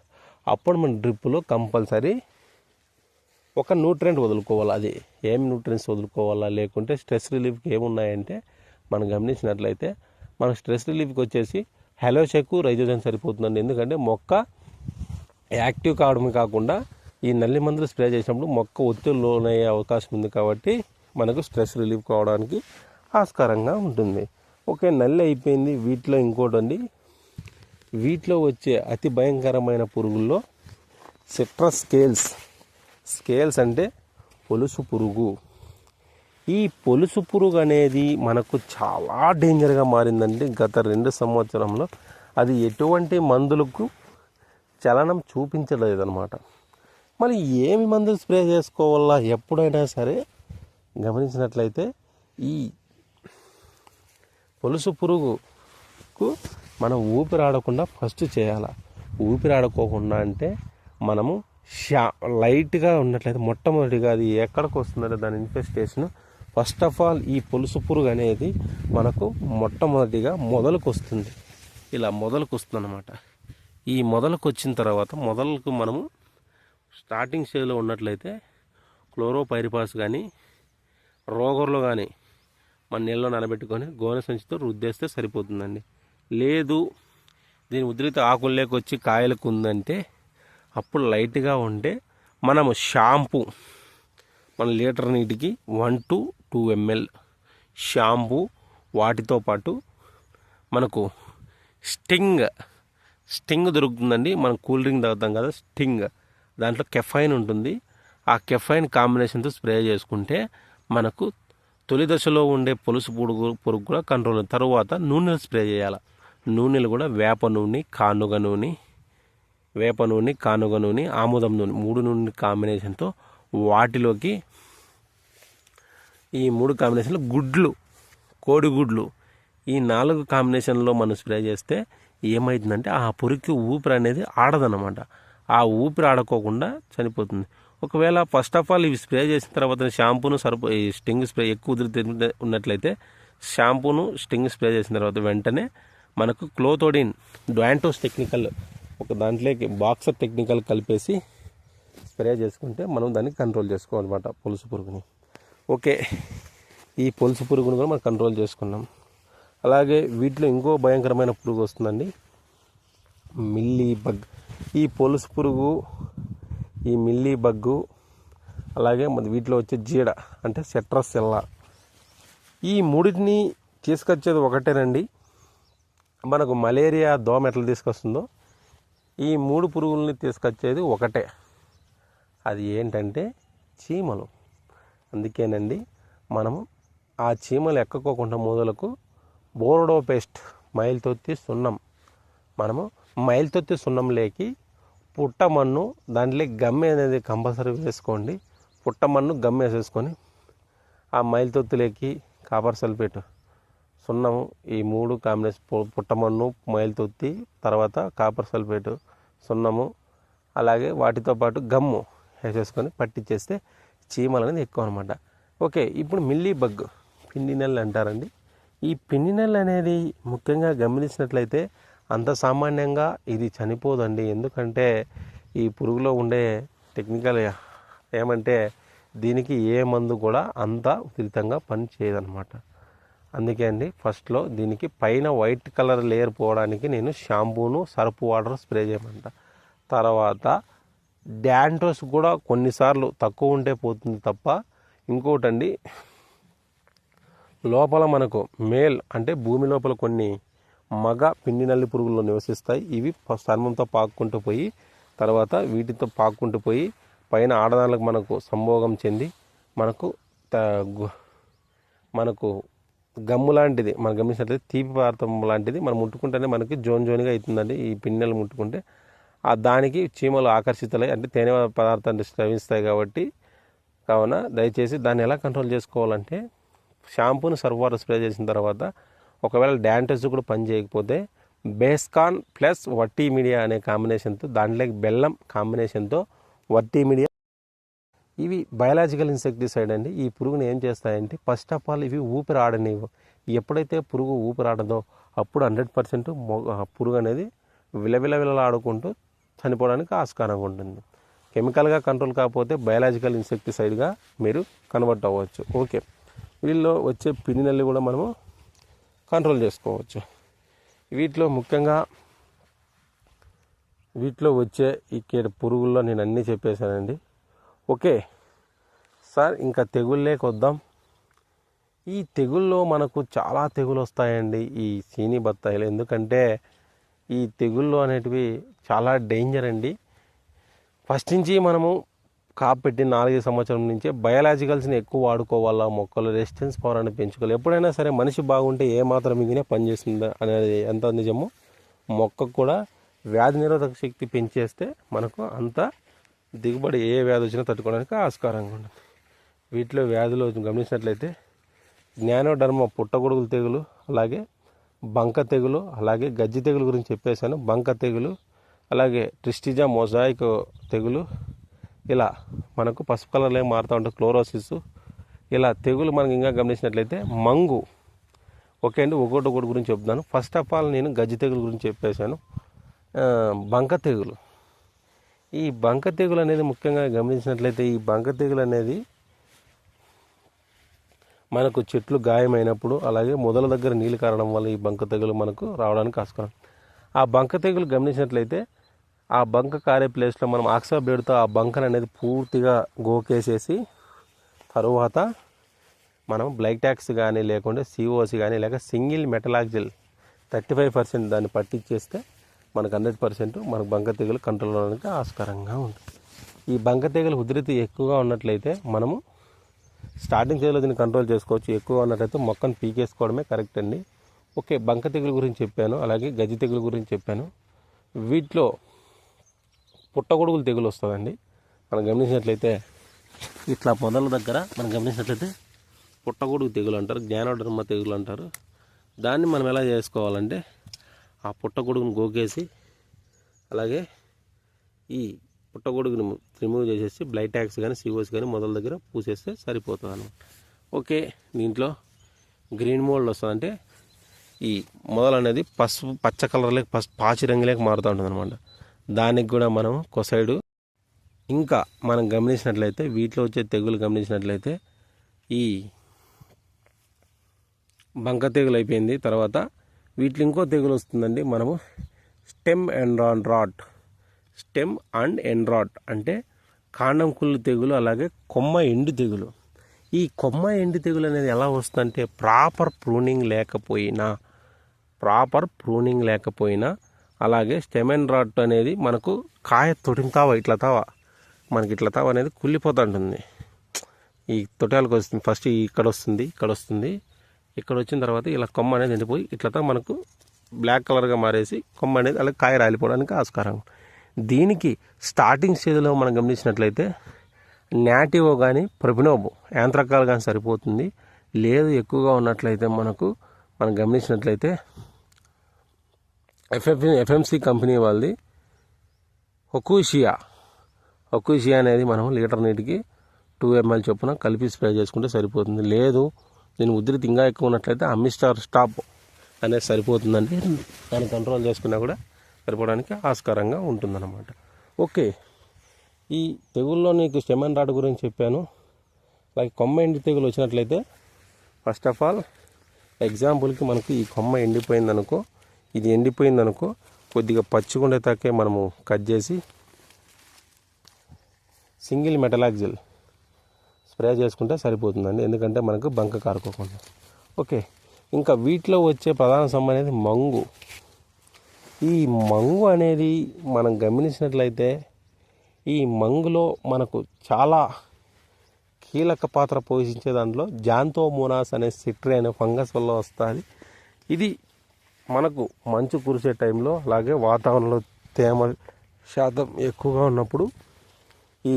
అప్పుడు మన డ్రిప్పులో కంపల్సరీ ఒక న్యూట్రియంట్ వదులుకోవాలి. అది ఏం న్యూట్రియంట్స్ వదులుకోవాలా, లేకుంటే స్ట్రెస్ రిలీఫ్కి ఏమున్నాయంటే మనం గమనించినట్లయితే మన స్ట్రెస్ రిలీఫ్కి వచ్చేసి హెలోచెక్, రైజోజన్ సరిపోతుందండి. ఎందుకంటే మొక్క యాక్టివ్ కావడమే కాకుండా ఈ నల్లి మందులు స్ప్రే చేసినప్పుడు మొక్క ఒత్తిడి లోనయ్యే అవకాశం ఉంది. కాబట్టి మనకు స్ట్రెస్ రిలీఫ్ కావడానికి ఆస్కారంగా ఉంటుంది. ఓకే, నల్లి అయిపోయింది. వీటిలో ఇంకోటి అండి, వీటిలో వచ్చే అతి భయంకరమైన పురుగుల్లో సిట్రస్ స్కేల్స్ అంటే పొలుసు పురుగు. ఈ పొలుసు పురుగు అనేది మనకు చాలా డేంజర్గా మారిందండి గత 2 సంవత్సరంలో. అది ఎటువంటి మందులకు చలనం చూపించలేదన్నమాట. మరి ఏమి మందులు స్ప్రే చేసుకోవాలా? ఎప్పుడైనా సరే గమనించినట్లయితే ఈ పొలుసు పురుగుకు మనం ఊపిరాడకుండా ఫస్ట్ చేయాలి. ఊపిరాడుకోకుండా అంటే మనము లైట్గా ఉన్నట్లయితే మొట్టమొదటిగా అది ఎక్కడికి వస్తుందంటే దాని ఇన్ఫెస్టేషన్ ఫస్ట్ ఆఫ్ ఆల్ ఈ పొలుసు పురుగు అనేది మనకు మొట్టమొదటిగా మొదలకు వస్తుంది. ఇలా మొదలకు వస్తుంది అన్నమాట. ఈ మొదలకు వచ్చిన తర్వాత మొదలకు మనము స్టార్టింగ్ స్టేజ్లో ఉన్నట్లయితే క్లోరోపైరిపాస్ కానీ రోగర్లో కానీ మన నీళ్ళలో నానబెట్టుకొని గోనె సంచితో రుద్దేస్తే సరిపోతుందండి. లేదు దీని ఉధృతి ఆకుల్లోకి వచ్చి కాయలకు ఉందంటే అప్పుడు లైట్గా ఉంటే మనము షాంపూ, మన లీటర్ నీటికి 1 to 2 ml షాంపూ, వాటితో పాటు మనకు స్టింగ్ దొరుకుతుందండి. మనం కూల్ డ్రింక్ తాగుతాం కదా, స్టింగ్, దాంట్లో కెఫైన్ ఉంటుంది. ఆ కెఫైన్ కాంబినేషన్తో స్ప్రే చేసుకుంటే మనకు తొలి దశలో ఉండే పొలుసు పురుగు కూడా కంట్రోల్. తర్వాత నూనెలు స్ప్రే చేయాలి. నూనెలు కూడా వేప నూనె, కానుగ నూనె, ఆముదం నూనె, 3 నూనె కాంబినేషన్తో వాటిలోకి ఈ 3 కాంబినేషన్లో కోడిగుడ్లు, ఈ 4 కాంబినేషన్లో మనం స్ప్రే చేస్తే ఏమవుతుందంటే ఆ పురుగుకి ఊపిరి అనేది ఆడదన్నమాట. ఆ ఊపిరి ఆడుకోకుండా చనిపోతుంది. ఒకవేళ ఫస్ట్ ఆఫ్ ఆల్ ఇవి స్ప్రే చేసిన తర్వాత షాంపూను ఈ స్టింగ్ స్ప్రే ఎక్కువ ఉధృతి ఉన్నట్లయితే షాంపూను స్టింగ్ స్ప్రే చేసిన తర్వాత వెంటనే మనకు క్లోథోడిన్, డ్వాంటోస్ టెక్నికల్ ఒక దాంట్లోకి బాక్సర్ టెక్నికల్ కలిపేసి స్ప్రే చేసుకుంటే మనం దాన్ని కంట్రోల్ చేసుకోవాలన్నమాట పొలుసు పురుగుని. ఓకే, ఈ పొలుసు పురుగును కూడా మనం కంట్రోల్ చేసుకున్నాం. అలాగే వీటిలో ఇంకో భయంకరమైన పురుగు వస్తుందండి, మిల్లీ బగ్. ఈ పొలుసు పురుగు, ఈ మిల్లీ బగ్గు, అలాగే వీటిలో వచ్చే జీడ అంటే సెట్రస్సెల్లా, ఈ మూడింటిని తీసుకొచ్చేది ఒకటేనండి. మనకు మలేరియా దోమ ఎట్లా తీసుకొస్తుందో ఈ 3 పురుగుల్ని తీసుకొచ్చేది ఒకటే, అది ఏంటంటే చీమలు. అందుకేనండి మనము ఆ చీమలు ఎక్కకోకుండా మొదలకు బోర్డో పేస్ట్, మైలుతొత్తి సున్నం, మనము మైలుతొత్తి సున్నంలోకి పుట్టమన్ను, దాంట్లో గమ్మె అనేది కంపల్సరీ వేసుకోండి. పుట్టమన్ను గమ్మె వేసేసుకొని ఆ మైలుతొత్తులోకి కాపర్ సల్ఫేట్, సున్నము, ఈ 3 కాంబినేషన్ పుట్టమన్ను, మైలుతొత్తి, తర్వాత కాపర్ సల్ఫేట్, సున్నము, అలాగే వాటితో పాటు గమ్ము వేసేసుకొని పట్టించేస్తే చీమలు అనేది ఎక్కువ అనమాట. ఓకే, ఇప్పుడు మిల్లీ బగ్, పిండి నెల్లు అంటారండి. ఈ పిండి నెల్లు అనేది ముఖ్యంగా గమనించినట్లయితే అంత సామాన్యంగా ఇది చనిపోదండి. ఎందుకంటే ఈ పురుగులో ఉండే టెక్నికల్ ఏమంటే దీనికి ఏ మందు కూడా అంత విపరీతంగా పని చేయదన్నమాట. అందుకే అండి ఫస్ట్లో దీనికి పైన వైట్ కలర్ లేయర్ పోవడానికి నేను షాంపూను సర్ఫ్ వాటర్ స్ప్రే చేయమంట. తర్వాత డాండ్రఫ్ కూడా కొన్నిసార్లు తక్కువ ఉంటే పోతుంది తప్ప. ఇంకోటండి, లోపల మనకు మేల్ అంటే భూమి లోపల కొన్ని మగ పిండి నల్లి పురుగులు నివసిస్తాయి. ఇవి చర్మంతో పాక్కుంటూ పోయి తర్వాత వీటితో పాక్కుంటూ పోయి పైన ఆడదానికి మనకు సంభోగం చెంది మనకు గమ్ము లాంటిది మనం గమనించినట్లయితే తీపి పదార్థం లాంటిది మనం ముట్టుకుంటేనే మనకి జోన్గా అవుతుందండి. ఈ పిండి ముట్టుకుంటే దానికి చీమలు ఆకర్షితులై అంటే తేనె పదార్థాన్ని స్రవిస్తాయి కాబట్టి. కావున దయచేసి దాన్ని ఎలా కంట్రోల్ చేసుకోవాలంటే షాంపూని సర్ఫ్ వాటర్ స్ప్రే చేసిన తర్వాత ఒకవేళ డాండ్రఫ్ కూడా పని చేయకపోతే బేస్కాన్ ప్లస్ వట్టి మీడియా అనే కాంబినేషన్తో, దాంట్లోకి బెల్లం కాంబినేషన్తో వట్టి మీడియా, ఇవి బయలాజికల్ ఇన్సెక్టిసైడ్ అండి. ఈ పురుగుని ఏం చేస్తాయంటే ఫస్ట్ ఆఫ్ ఆల్ ఇవి ఊపిరి ఆడనివ్వు. ఎప్పుడైతే పురుగు ఊపిరి ఆడదో అప్పుడు 100% పురుగు అనేది విలవిలవిలలాడుకుంటూ చనిపోవడానికి ఆస్కారంగా ఉంటుంది. కెమికల్గా కంట్రోల్ కాకపోతే బయలాజికల్ ఇన్సెక్టిసైడ్గా మీరు కన్వర్ట్ అవ్వచ్చు. ఓకే, వీళ్ళలో వచ్చే పిండి నల్లి కూడా మనము కంట్రోల్ చేసుకోవచ్చు. వీటిలో ముఖ్యంగా వచ్చే ఈ పురుగుల్లో నేను అన్నీ చెప్పేశానండి. ఓకే సార్, ఇంకా తెగుళ్ళేకి వద్దాం. ఈ తెగుల్లో మనకు చాలా తెగులు వస్తాయండి ఈ చీనీ బత్తాయిలు. ఎందుకంటే ఈ తెగుళ్ళు అనేటివి చాలా డేంజర్ అండి. ఫస్ట్ నుంచి మనము కాపు పెట్టి 4-5 సంవత్సరం నుంచే బయలాజికల్స్ని ఎక్కువ వాడుకోవాలా, మొక్కలు రెసిస్టెన్స్ పవర్ అనేది పెంచుకోవాలి. ఎప్పుడైనా సరే మనిషి బాగుంటే ఏ మాత్రం మిగిలిన పనిచేస్తుందా అనేది ఎంత నిజమో మొక్కకు కూడా వ్యాధి నిరోధక శక్తి పెంచేస్తే మనకు అంత దిగుబడి ఏ వ్యాధి వచ్చినా తట్టుకోవడానికి ఆస్కారంగా ఉంటుంది. వీటిలో వ్యాధులు గమనించినట్లయితే జ్ఞానోడర్మ పుట్టగొడుగుల తెగులు, అలాగే బంక తెగులు, అలాగే గజ్జి తెగులు గురించి చెప్పేశాను. బంక తెగులు, అలాగే ట్రిస్టిజా మొజాయిక్ తెగులు, ఇలా మనకు పసుపు కలర్లో మారుతూ ఉంటుంది క్లోరోసిస్. ఇలా తెగులు మనకి ఇంకా గమనించినట్లయితే మంగు. ఓకే అండి, ఒకటి గురించి చెప్తాను. ఫస్ట్ ఆఫ్ ఆల్ నేను గజ్జి తెగులు గురించి చెప్పేశాను. బంక తెగులు, ఈ బంక తెగులు అనేది ముఖ్యంగా గమనించినట్లయితే ఈ బంక తెగులు అనేది మనకు చెట్లు గాయమైనప్పుడు, అలాగే మొదల దగ్గర నీళ్ళు కారడం వల్ల ఈ బంక తెగులు మనకు రావడానికి ఆస్కారం. ఆ బంక తెగులు గమనించినట్లయితే ఆ బంక కారే ప్లేస్లో మనం ఆక్సాబ్లేడ్తో ఆ బంకను అనేది పూర్తిగా గోకేసేసి తరువాత మనం బ్లైటాక్స్ కానీ లేకుంటే సిఓసి కానీ లేక సింగిల్ మెటలాక్జిల్ 35% దాన్ని పట్టించేస్తే మనకు 100% మనకు బంక తెగులు కంట్రోల్ అవడానికి ఆస్కారంగా ఉంటుంది. ఈ బంక తెగులు ఉధృతి ఎక్కువగా ఉన్నట్లయితే మనము స్టార్టింగ్ స్టేజ్లో దీన్ని కంట్రోల్ చేసుకోవచ్చు. ఎక్కువగా ఉన్నట్లయితే మొక్కను పీకేసుకోవడమే కరెక్ట్ అండి. ఓకే, బంక తెగులు గురించి చెప్పాను, అలాగే గజ్జి తెగులు గురించి చెప్పాను. వీటిలో పుట్టగొడుగులు తెగులు వస్తుందండి. మనం గమనించినట్లయితే ఇట్లా మొదల దగ్గర మనం గమనించినట్లయితే పుట్టగొడుగు తెగులు అంటారు, జ్ఞానోడర్మ తెగులు అంటారు. దాన్ని మనం ఎలా చేసుకోవాలంటే ఆ పుట్టగొడుగును గోకేసి అలాగే ఈ పుట్టగొడుగును రిమూవ్ చేసేసి బ్లైటాక్స్ కానీ సిఓసి కానీ మొదల దగ్గర పూసేస్తే సరిపోతుంది అన్నమాట. ఓకే, దీంట్లో గ్రీన్ మోల్డ్ వస్తుంది. అంటే ఈ మొదలు అనేది పసుపు పచ్చ కలర్లోకి పాచి రంగులోకి మారుతూ ఉంటుంది అనమాట. దానికి కూడా మనం కొసైడు. ఇంకా మనం గమనించినట్లయితే వీటిలో వచ్చే తెగులు గమనించినట్లయితే ఈ బంక తెగులు అయిపోయింది. తర్వాత వీటిలో ఇంకో తెగులు వస్తుందండి. మనము స్టెమ్ అండ్ ఎండ్రాట్ అంటే కాండం కుళ్ళు తెగులు, అలాగే కొమ్మ ఎండు తెగులు. ఈ కొమ్మ ఎండు తెగులు అనేది ఎలా వస్తుందంటే ప్రాపర్ ప్రూనింగ్ లేకపోయినా అలాగే స్టెమ్ అండ్ రాట్ అనేది మనకు కాయ తొటింతావా ఇట్లా తావ అనేది కుళ్ళిపోతూ ఉంటుంది. ఈ తొటాలకు వస్తుంది. ఫస్ట్ ఇక్కడ వస్తుంది, ఇక్కడ వచ్చిన తర్వాత ఇలా కొమ్మ అనేది ఎండిపోయి ఇట్లా మనకు బ్లాక్ కలర్గా మారేసి కొమ్మ అనేది అలా కాయ రాలిపోవడానికి ఆస్కారం. దీనికి స్టార్టింగ్ స్టేజ్లో మనం గమనించినట్లయితే నాటివో కానీ ప్రొపినోబో యాంత్రకాలు కానీ సరిపోతుంది. లేదు ఎక్కువగా ఉన్నట్లయితే మనం గమనించినట్లయితే ఎఫ్ఎంసి కంపెనీ వాళ్ళది ఒకూషియా అనేది మనం లీటర్ నీటికి 2 ml చొప్పున కలిపి స్ప్రే చేసుకుంటే సరిపోతుంది. లేదు దీని ఉధృతి ఇంకా ఎక్కువ ఉన్నట్లయితే అమిస్టార్ స్టాప్ అనేది సరిపోతుందండి. దాన్ని కంట్రోల్ చేసుకున్నా కూడా సరిపోవడానికి ఆస్కారంగా ఉంటుందన్నమాట. ఓకే, ఈ తెగుల్లో నీకు స్టెమన్ రాట్ గురించి చెప్పాను. అలాగే కొమ్మ ఎండి తెగులు వచ్చినట్లయితే ఫస్ట్ ఆఫ్ ఆల్ ఎగ్జాంపుల్కి మనకు ఈ కొమ్మ ఎండిపోయిందనుకో, ఇది ఎండిపోయిందనుకో, కొద్దిగా పచ్చిగుండే తాకే మనము కట్ చేసి సింగిల్ మెటలాక్సిల్ స్ప్రే చేసుకుంటే సరిపోతుందండి. ఎందుకంటే మనకు బంక కారుకోకుండా. ఓకే, ఇంకా వీటిలో వచ్చే ప్రధాన సమ్మ అనేది మంగు. ఈ మంగు అనేది మనం గమనించినట్లయితే ఈ మంగులో మనకు చాలా కీలక పాత్ర పోషించే దాంట్లో జాంతోమోనాస్ అనే సిట్రే అనే ఫంగస్ వల్ల వస్తుంది. ఇది మనకు మంచు కురిసే టైంలో, అలాగే వాతావరణంలో తేమ శాతం ఎక్కువగా ఉన్నప్పుడు ఈ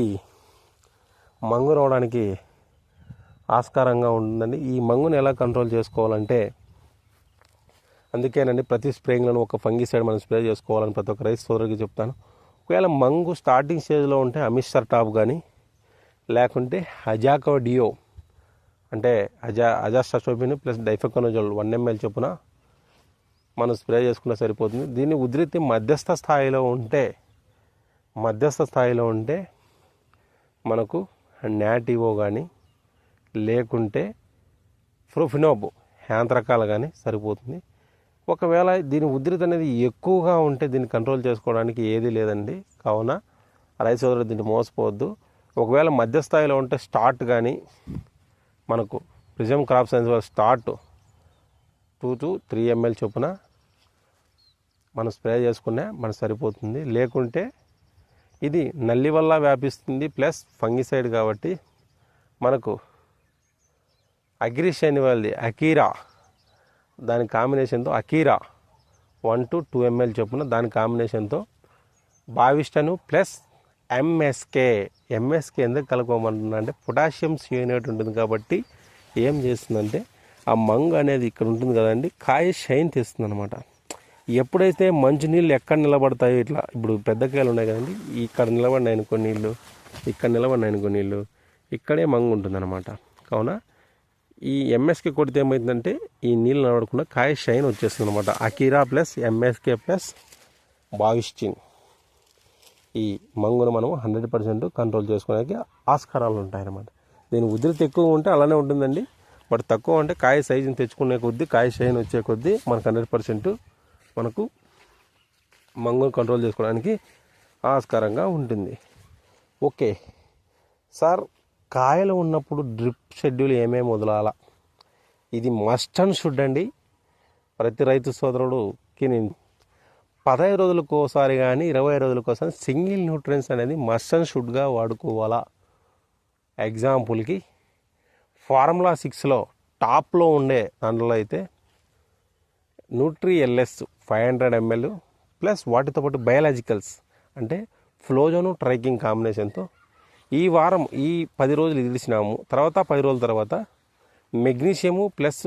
మంగు రావడానికి ఆస్కారంగా ఉంటుందండి. ఈ మంగుని ఎలా కంట్రోల్ చేసుకోవాలంటే, అందుకేనండి ప్రతి స్ప్రేయింగ్లను ఒక ఫంగిసైడ్ మనం స్ప్రే చేసుకోవాలని ప్రతి ఒక్క రైతు సోదరుడికి చెప్తాను. ఒకవేళ మంగు స్టార్టింగ్ స్టేజ్లో ఉంటే అమిస్టర్ టాప్ కానీ, లేకుంటే అజాకోడియో అంటే అజాస్ట్రోబిన్ ప్లస్ డైఫెకోనజోల్ 1 ml చొప్పున మనం స్ప్రే చేసుకుంటే సరిపోతుంది. దీని ఉధృతి మధ్యస్థ స్థాయిలో ఉంటే మనకు నాటివో కానీ, లేకుంటే ఫ్రూఫినోబ్ యాంత్రకాలు కానీ సరిపోతుంది. ఒకవేళ దీని ఉధృతి అనేది ఎక్కువగా ఉంటే దీన్ని కంట్రోల్ చేసుకోవడానికి ఏది లేదండి. కావున రైతు సోదరుడు దీన్ని మోసపోవద్దు. ఒకవేళ మధ్యస్థాయిలో ఉంటే స్టార్ట్ కానీ మనకు prism crop science start 2 to 3 ml చొప్పున మనం స్ప్రే చేసుకునే మనకు సరిపోతుంది. లేకుంటే ఇది నల్లి వల్ల వ్యాపిస్తుంది ప్లస్ ఫంగిసైడ్ కాబట్టి మనకు అగ్రిషన్ వాళ్ళది అకీరా, దాని కాంబినేషన్తో అకీరా 1 to 2 ml చొప్పున దాని కాంబినేషన్తో బావిస్టను ప్లస్ ఎంఎస్కే ఎందుకు కలుపుకోమంటున్నా అంటే పొటాషియం సియోనేట్ ఉంటుంది కాబట్టి ఏం చేస్తుందంటే ఆ మంగు అనేది ఇక్కడ ఉంటుంది కదండి, కాయ షైన్ తెస్తుంది అనమాట. ఎప్పుడైతే మంచినీళ్ళు ఎక్కడ నిలబడతాయో, ఇట్లా ఇప్పుడు పెద్ద కాయలు ఉన్నాయి కదండి, ఇక్కడ నిలబడినాయి అనుకో నీళ్ళు, ఇక్కడ నిలబడినాయి అనుకో నీళ్ళు, ఇక్కడే మంగు ఉంటుంది అనమాట. కావున ఈ ఎంఎస్కే కొడితే ఏమవుతుందంటే ఈ నీళ్ళు నిలబడకుండా కాయ షైన్ వచ్చేస్తుంది అనమాట. Akira plus MSK plus Bavistin ఈ మంగును మనం 100% కంట్రోల్ చేసుకోవడానికి ఆస్కారాలు ఉంటాయన్నమాట. దీని ఉధృతి ఎక్కువ ఉంటే అలానే ఉంటుందండి. బట్ తక్కువ అంటే కాయ సైజుని తెచ్చుకునే కొద్దీ, కాయ షైన్ వచ్చే కొద్దీ మనకు 100% మనకు మంగును కంట్రోల్ చేసుకోవడానికి ఆస్కారంగా ఉంటుంది. ఓకే సార్, కాయలు ఉన్నప్పుడు డ్రిప్ షెడ్యూల్ ఏమేమి వదలాలా? ఇది మస్ట్ అండ్ షుడ్ అండి. ప్రతి రైతు సోదరుడుకి నేను 15 రోజులకోసారి కానీ 20 రోజులకోసారి సింగిల్ న్యూట్రియన్స్ అనేది మస్ట్ అండ్ షుడ్గా వాడుకోవాలా. ఎగ్జాంపుల్కి ఫార్ములా 6లో టాప్లో ఉండే దాంట్లో అయితే న్యూట్రీ ఎల్ఎస్ 500 ml ప్లస్ వాటితో పాటు బయాలజికల్స్ అంటే ఫ్లోజోను ట్రైకింగ్ కాంబినేషన్తో ఈ వారం ఈ 10 రోజులు ఇదిలిసినాము. తర్వాత 10 రోజుల తర్వాత మెగ్నీషియము ప్లస్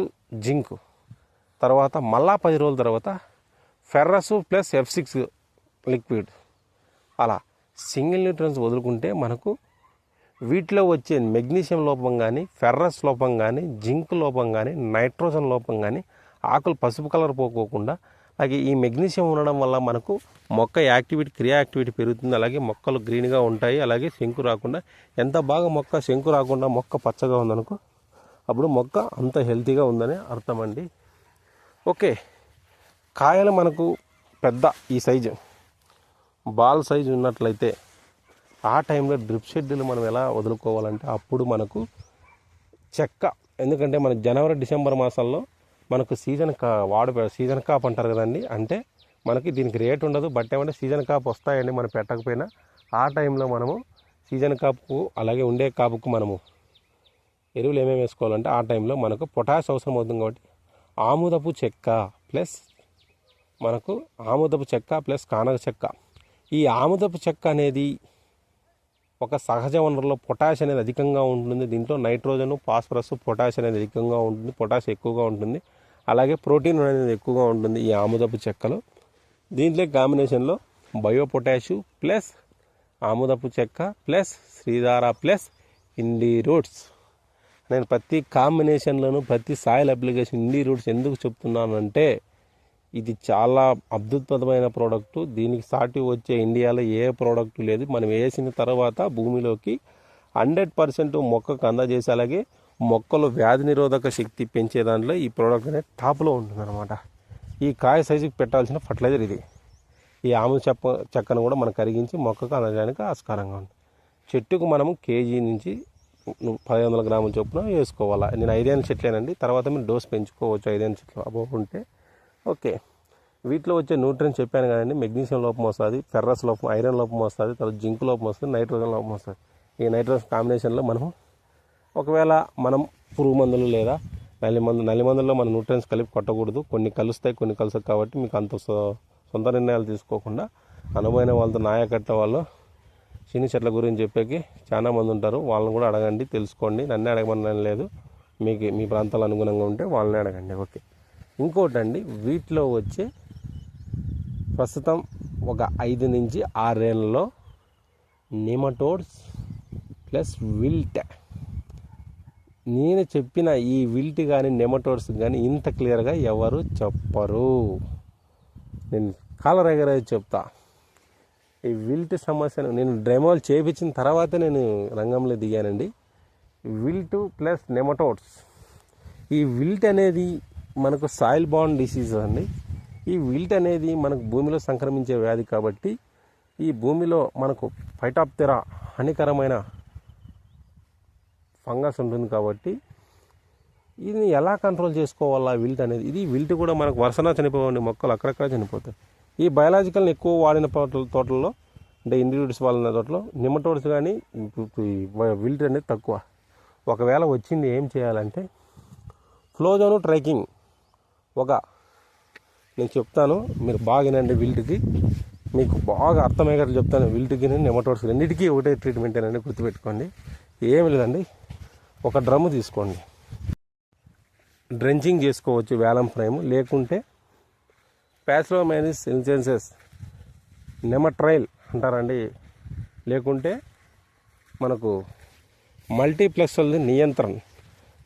జింక్, తర్వాత మళ్ళా 10 రోజుల తర్వాత ఫెర్రస్ ప్లస్ F6 లిక్విడ్. అలా సింగిల్ న్యూట్రియన్స్ వదులుకుంటే మనకు వీటిలో వచ్చే మెగ్నీషియం లోపం కానీ, ఫెర్రస్ లోపం కానీ, జింక్ లోపం కానీ, నైట్రోజన్ లోపం కానీ, ఆకులు పసుపు కలర్ పోకోకుండా, అలాగే ఈ మెగ్నీషియం ఉండడం వల్ల మనకు మొక్క క్రియా యాక్టివిటీ పెరుగుతుంది. అలాగే మొక్కలు గ్రీన్గా ఉంటాయి. అలాగే శంకు రాకుండా, ఎంత బాగా మొక్క శంకు రాకుండా మొక్క పచ్చగా ఉందనుకో అప్పుడు మొక్క అంత హెల్తీగా ఉందని అర్థం అండి. ఓకే, కాయలు మనకు పెద్ద ఈ సైజు బాల్ సైజు ఉన్నట్లయితే ఆ టైంలో డ్రిప్ షెడ్యూల్ మనం ఎలా వదులుకోవాలంటే, అప్పుడు మనకు చెక్క, ఎందుకంటే మన జనవరి డిసెంబర్ మాసాల్లో మనకు సీజన్ కాప్ అంటారు కదండి. అంటే మనకి దీనికి రేట్ ఉండదు, బట్ ఏమంటే సీజన్ కాప్ వస్తాయండి మనం పెట్టకపోయినా. ఆ టైంలో మనము సీజన్ కాపుకు అలాగే ఉండే కాపుకు మనము ఎరువులు ఏమేమి వేసుకోవాలంటే, ఆ టైంలో మనకు పొటాష్ అవసరం అవుతుంది కాబట్టి ఆముదపు చెక్క ప్లస్ కానగ చెక్క. ఈ ఆముదపు చెక్క అనేది ఒక సహజ వనరులో పొటాష్ అనేది అధికంగా ఉంటుంది. దీంట్లో నైట్రోజన్, ఫాస్ఫరస్, పొటాష్ అనేది అధికంగా ఉంటుంది. పొటాష్ ఎక్కువగా ఉంటుంది. అలాగే ప్రోటీన్ అనేది ఎక్కువగా ఉంటుంది ఈ ఆముదపు చెక్కలో. దీంట్లో కాంబినేషన్లో బయో పొటాషు ప్లస్ ఆముదపు చెక్క ప్లస్ శ్రీధార ప్లస్ ఇండి రూట్స్. నేను ప్రతి కాంబినేషన్లోనూ ప్రతి సాయిల్ అప్లికేషన్ ఇండి రూట్స్ ఎందుకు చెప్తున్నానంటే ఇది చాలా అద్భుతమైన ప్రోడక్టు. దీనికి సాటి వచ్చే ఇండియాలో ఏ ప్రోడక్ట్ లేదు. మనం వేసిన తర్వాత భూమిలోకి 100% మొక్కకు అందజేసి అలాగే మొక్కలు వ్యాధి నిరోధక శక్తి పెంచే దాంట్లో ఈ ప్రోడక్ట్ అనేది టాప్లో ఉంటుందన్నమాట. ఈ కాయ సైజుకి పెట్టాల్సిన ఫర్టిలైజర్ ఇది. ఈ ఆముద చెక్కను కూడా మనం కరిగించి మొక్కకు అందజేయడానికి ఆస్కారంగా ఉంది. చెట్టుకు మనము కేజీ నుంచి 1500 గ్రాముల చొప్పున వేసుకోవాలా. నేను 5 చెట్లేనండి, తర్వాత మీరు డోస్ పెంచుకోవచ్చు 5 చెట్లు అబోవ్ ఉంటే. ఓకే, వీటిలో వచ్చే న్యూట్రియన్స్ చెప్పాను కదండి. మెగ్నీషియం లోపం వస్తుంది, ఫెర్రస్ లోపం, ఐరన్ లోపం వస్తుంది, తర్వాత జింక్ లోపం వస్తుంది, నైట్రోజన్ లోపం వస్తుంది. ఈ నైట్రోజన్ కాంబినేషన్లో మనము ఒకవేళ మనం పురుగు మందులు లేదా నల్లి మందుల్లో మన న్యూట్రియన్స్ కలిపి కొట్టకూడదు. కొన్ని కలుస్తాయి, కొన్ని కలుస్తాయి. కాబట్టి మీకు అంత సొంత నిర్ణయాలు తీసుకోకుండా అనుభవమైన వాళ్ళతో నాయకట్ట వాళ్ళు చిన్న చెట్ల గురించి చెప్పేకి చాలా మంది ఉంటారు. వాళ్ళని కూడా అడగండి, తెలుసుకోండి. నన్నే అడగమని లేదు, మీకు మీ ప్రాంతాలు అనుగుణంగా ఉంటే వాళ్ళని అడగండి. ఓకే, ఇంకోటి అండి, వీటిలో వచ్చే ప్రస్తుతం ఒక 5 నుంచి 6 ఏళ్ళలో నెమటోడ్స్ ప్లస్ విల్ట్. నేను చెప్పిన ఈ విల్ట్ కానీ నెమటోడ్స్ కానీ ఇంత క్లియర్గా ఎవరు చెప్పరు. నేను కాలర్ ఎగరేది చెప్తా. ఈ విల్ట్ సమస్యను నేను డెమోలు చేయించిన తర్వాత నేను రంగంలో దిగానండి. Wilt plus nematodes. ఈ విల్ట్ అనేది మనకు సాయిల్ బాండ్ డిసీజ్ అండి. ఈ విల్ట్ అనేది మనకు భూమిలో సంక్రమించే వ్యాధి కాబట్టి ఈ భూమిలో మనకు ఫైటాప్తెరా హానికరమైన ఫంగస్ ఉంటుంది కాబట్టి ఇది ఎలా కంట్రోల్ చేసుకోవాలా విల్ట్ అనేది. ఇది విల్ట్ కూడా మనకు వరుసన చనిపోవండి, మొక్కలు అక్కడక్కడ చనిపోతాయి. ఈ బయలాజికల్ని ఎక్కువ వాడిన తోటల్లో అంటే ఇండివిడ్స్ వాడిన తోటలో నిమటోడ్స్ కానీ విల్ట్ అనేది తక్కువ. ఒకవేళ వచ్చింది ఏం చేయాలంటే ఫ్లోజోను ట్రైకింగ్ నేను చెప్తాను, మీరు బాగా వినండి. విల్ట్కి మీకు బాగా అర్థమయ్యేటట్లు చెప్తాను. విల్ట్కి నెమటోడ్స్ రెండింటికి ఒకటే ట్రీట్మెంట్ అని గుర్తుపెట్టుకోండి. ఏమి లేదండి, ఒక డ్రమ్ము తీసుకోండి, డ్రెంచింగ్ చేసుకోవచ్చు వేలం ఫ్రేమ్, లేకుంటే ప్యాస్లోమైనిస్ ఇన్సెన్సెస్ నెమట్రైల్ అంటారండి, లేకుంటే మనకు మల్టీప్లెక్స్ నియంత్రణ